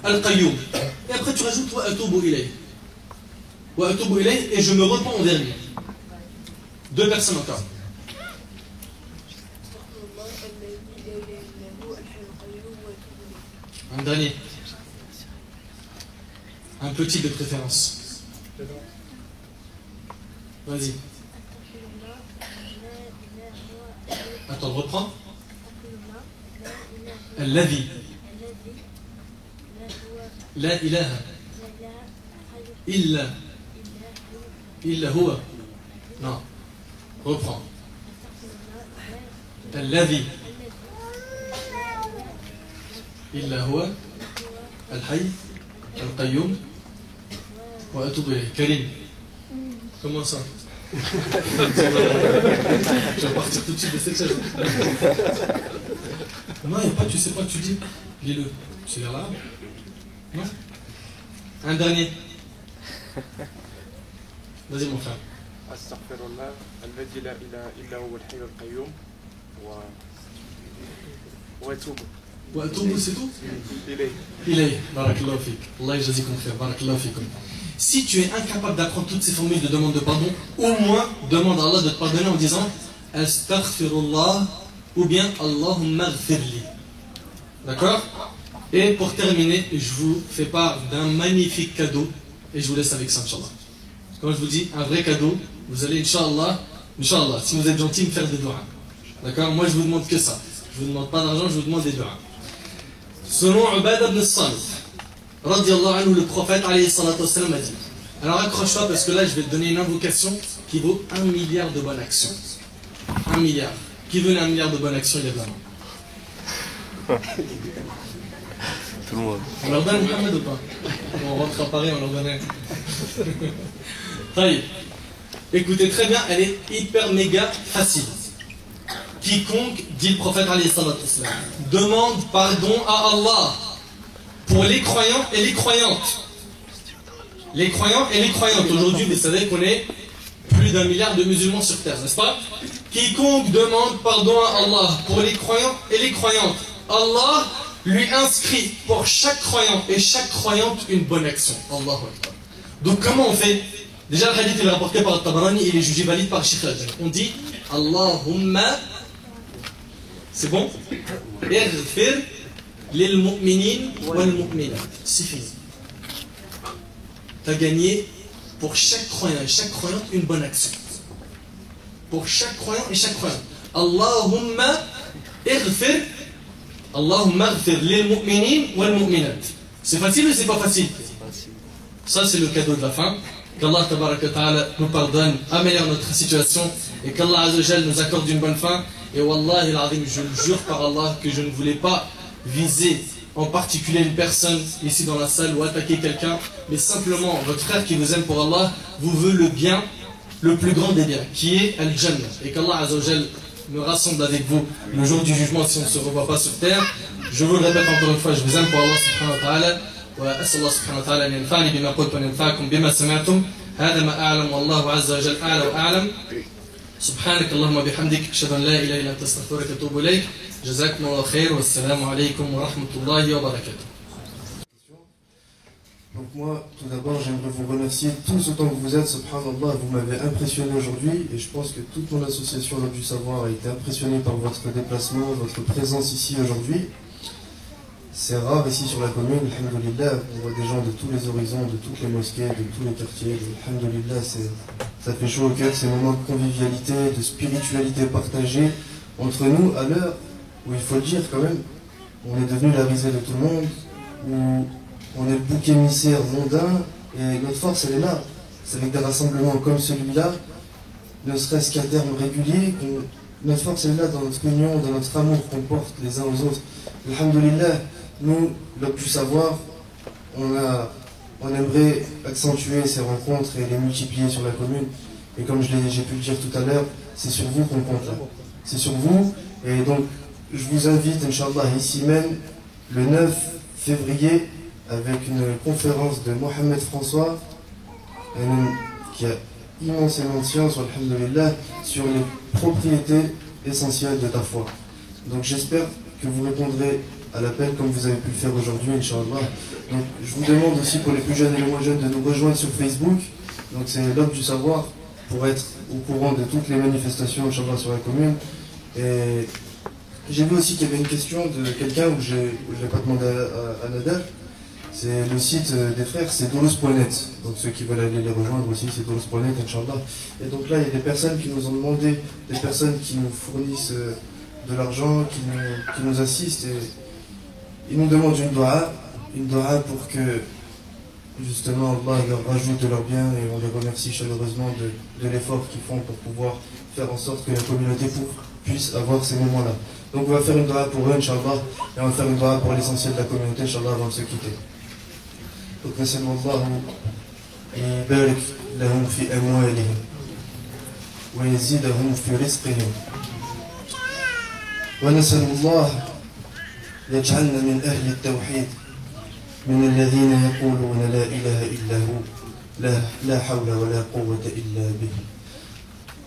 al-qayyum. Et après, tu rajoutes wa atubu ilayhi. Wa atubu ilayhi, et je me repens en dernier. Deux personnes encore. Un dernier. Un petit de préférence. Vas-y. Attends, reprends. Alladhi. La ilaha. Illa. Illa huwa. Non. Reprends. Alladhi. إلا هو الحي القيوم وأتوب إليه. Karim, comment ça? Tu vas partir tout de suite de cette chaise. Non, il n'y a pas, tu sais pas, tu dis. Lis-le. Tu lire l'arabe? Non? Un dernier. Vas-y, mon frère. Astaghfirullah, alladhi la ilaha illa huwa al-hayy al-qayyum wa atubu. C'est tout? Ilayh. Barakallahu fik. Allah yajazikoum khair. Barakallahu fikum. Si tu es incapable d'apprendre toutes ces formules de demande de pardon, au moins demande à Allah de te pardonner en disant Astaghfirullah ou bien Allahumma ghfirli. D'accord? Et pour terminer, je vous fais part d'un magnifique cadeau et je vous laisse avec ça, Inch'Allah. Quand je vous dis un vrai cadeau, vous allez, Inch'Allah, si vous êtes gentil, me faire des doigts. D'accord? Moi, je vous demande que ça. Je vous demande pas d'argent, je vous demande des doigts. Selon Ubadah ibn Samit, radiallahu anhu, le prophète alayhi salatu wassalam a dit. Alors accroche-toi parce que là je vais te donner une invocation qui vaut 1 milliard de bonnes actions. 1 milliard. Qui veut 1 milliard de bonnes actions, il est blanc. Tout le monde. On leur donne Mohamed ou pas? On rentre à Paris, on leur donne un. Taïb. Écoutez très bien, elle est hyper méga facile. Quiconque, dit le prophète alayhi salatu wassalam, demande pardon à Allah pour les croyants et les croyantes. Les croyants et les croyantes. Aujourd'hui, vous savez qu'on est plus d'1 milliard de musulmans sur terre, n'est-ce pas? Quiconque demande pardon à Allah pour les croyants et les croyantes, Allah lui inscrit pour chaque croyant et chaque croyante une bonne action. Allahu Akbar. Donc comment on fait? Déjà le hadith il est rapporté par Tabarani et il est jugé valide par Sheikh Al-Jannah. On dit Allahumma, c'est bon? Ighfir lil mu'minin wal mu'minat. C'est fini. Tu as gagné pour chaque croyant et chaque croyante une bonne action. Pour chaque croyant et chaque croyante. Allahumma ighfir lil mu'minin wal mu'minat. C'est facile ou c'est pas facile? Ça c'est le cadeau de la fin. Qu'Allah tabaraka wa ta'ala nous pardonne, améliore notre situation et qu'Allah azawajal nous accorde une bonne fin. Et wallahi al-azim, je le jure par Allah que je ne voulais pas viser en particulier une personne ici dans la salle ou attaquer quelqu'un, mais simplement votre frère qui vous aime pour Allah vous veut le bien, le plus grand des biens, qui est Al-Jannah. Et qu'Allah azawajal me rassemble avec vous le jour du jugement si on ne se revoit pas sur terre. Je vous le répète encore une fois, je vous aime pour Allah subhanahu wa ta'ala. وأسأل الله سبحانه وتعالى أن ينفعني بما قلت وينفعكم بما سمعتم. هذا ما أعلم والله عز وجل أعلى وأعلم. سبحانك اللهم وبحمدك أشهد أن لا إله إلا أنت أستغفرك وأتوب إليك. جزاكم الله خير والسلام عليكم ورحمة الله وبركاته. Donc moi, tout d'abord, j'aimerais vous remercier tous autant que vous êtes, subhanallah, vous m'avez impressionné aujourd'hui et je pense que toute mon association a dû savoir a été impressionnée par votre déplacement, votre présence ici aujourd'hui. C'est rare ici sur la commune, alhamdoulilah, on voit des gens de tous les horizons, de toutes les mosquées, de tous les quartiers, alhamdoulilah, ça fait chaud au cœur, c'est un moment de convivialité, de spiritualité partagée entre nous à l'heure où il faut le dire quand même, on est devenu la risée de tout le monde, où on est le bouc émissaire mondain et notre force elle est là, c'est avec des rassemblements comme celui-là, ne serait-ce qu'à terme régulier, notre force elle est là dans notre union, dans notre amour qu'on porte les uns aux autres. Alhamdoulilah, Nous, l'Ordre du Savoir, on aimerait accentuer ces rencontres et les multiplier sur la commune. Et comme j'ai pu le dire tout à l'heure, c'est sur vous qu'on compte. C'est sur vous. Et donc, je vous invite, Inch'Allah, ici même, le 9 février, avec une conférence de Mohamed François, un homme qui a immensément de science, alhamdoulilah, sur les propriétés essentielles de ta foi. Donc j'espère que vous répondrez à l'appel comme vous avez pu le faire aujourd'hui, Inch'Allah. Donc je vous demande aussi pour les plus jeunes et les moins jeunes de nous rejoindre sur Facebook. Donc c'est l'Ordre du Savoir pour être au courant de toutes les manifestations, Inch'Allah, sur la commune. Et j'ai vu aussi qu'il y avait une question de quelqu'un où je n'ai pas demandé à Nader. C'est le site des frères, c'est doulouse.net. Donc ceux qui veulent aller les rejoindre aussi, c'est doulouse.net, Inch'Allah. Et donc là, il y a des personnes qui nous ont demandé, des personnes qui nous fournissent de l'argent, qui nous assistent. Et ils nous demandent une doha pour que, justement, Allah leur rajoute de leur bien et on les remercie chaleureusement de l'effort qu'ils font pour pouvoir faire en sorte que la communauté puisse avoir ces moments-là. Donc on va faire une doha pour eux, Inch'Allah, et on va faire une doha pour l'essentiel de la communauté, Inch'Allah, avant de se quitter. Donc نسأل الله أن يبارك لهم في أموالهم ويزيدهم في رزقهم ونسأل الله يجعلنا من أهل التوحيد من الذين يقولون لا إله إلا هو لا حول ولا قوة إلا به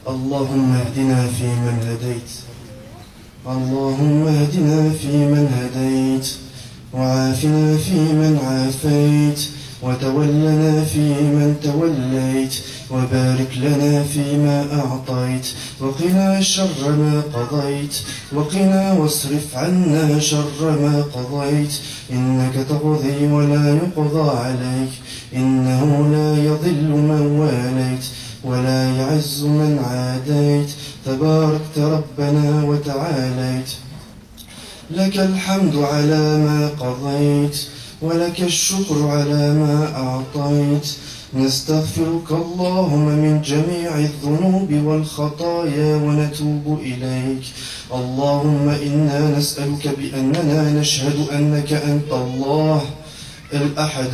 اللهم اهدنا فيمن هديت اللهم اهدنا فيمن هديت وعافنا فيمن عافيت وتولنا فيمن توليت وبارك لنا فيما أعطيت وقنا شر ما قضيت وقنا واصرف عنا شر ما قضيت إنك تقضي ولا يقضى عليك إنه لا يضل من واليت ولا يعز من عاديت تباركت ربنا وتعاليت لك الحمد على ما قضيت ولك الشكر على ما أعطيت نستغفرك اللهم من جميع الذنوب والخطايا ونتوب إليك اللهم إنا نسألك بأننا نشهد أنك أنت الله الأحد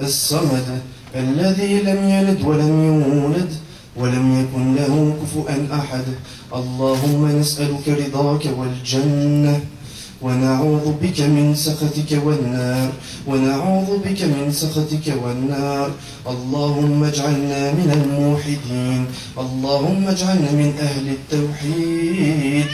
الصمد الذي لم يلد ولم يولد ولم يكن له كفؤا أحد اللهم نسألك رضاك والجنة ونعوذ بك من سخطك والنار ونعوذ بك من سخطك والنار اللهم اجعلنا من الموحدين اللهم اجعلنا من أهل التوحيد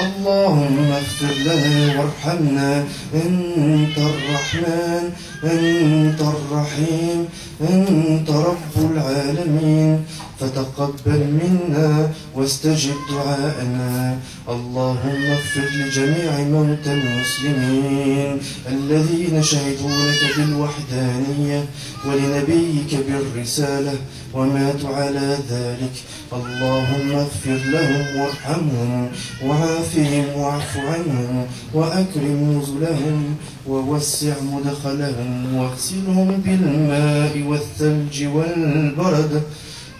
اللهم اغفر لنا وارحمنا أنت الرحمن أنت الرحيم أنت رب العالمين فتقبل منا واستجب دعاءنا اللهم اغفر لجميع موتى المسلمين الذين شهدوا لك بالوحدانية ولنبيك بالرسالة وماتوا على ذلك اللهم اغفر لهم وارحمهم وعافهم واعف عنهم وأكرم نزلهم ووسع مدخلهم واغسلهم بالماء والثلج والبرد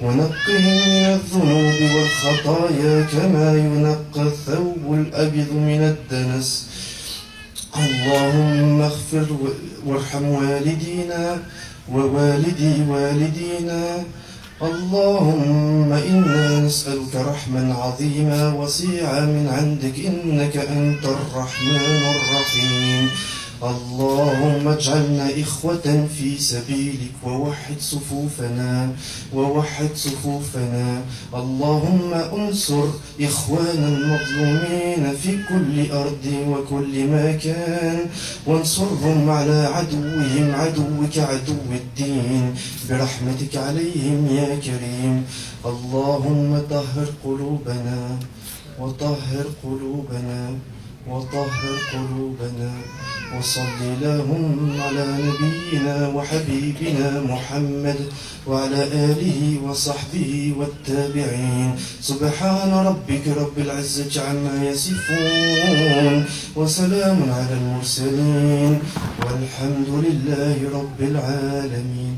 ونقهم من الذنوب والخطايا كما ينقى الثوب الأبيض من الدنس اللهم اغفر وارحم والدينا ووالدي والدينا اللهم إنا نسألك رحما عظيما وسيعا من عندك إنك أنت الرحمن الرحيم اللهم اجعلنا إخوة في سبيلك ووحد صفوفنا اللهم انصر إخوانا المظلومين في كل أرض وكل مكان وانصرهم على عدوهم عدوك عدو الدين برحمتك عليهم يا كريم اللهم طهر قلوبنا وصل اللهم على نبينا وحبيبنا محمد وعلى آله وصحبه والتابعين سبحان ربك رب العزة عما يصفون وسلام على المرسلين والحمد لله رب العالمين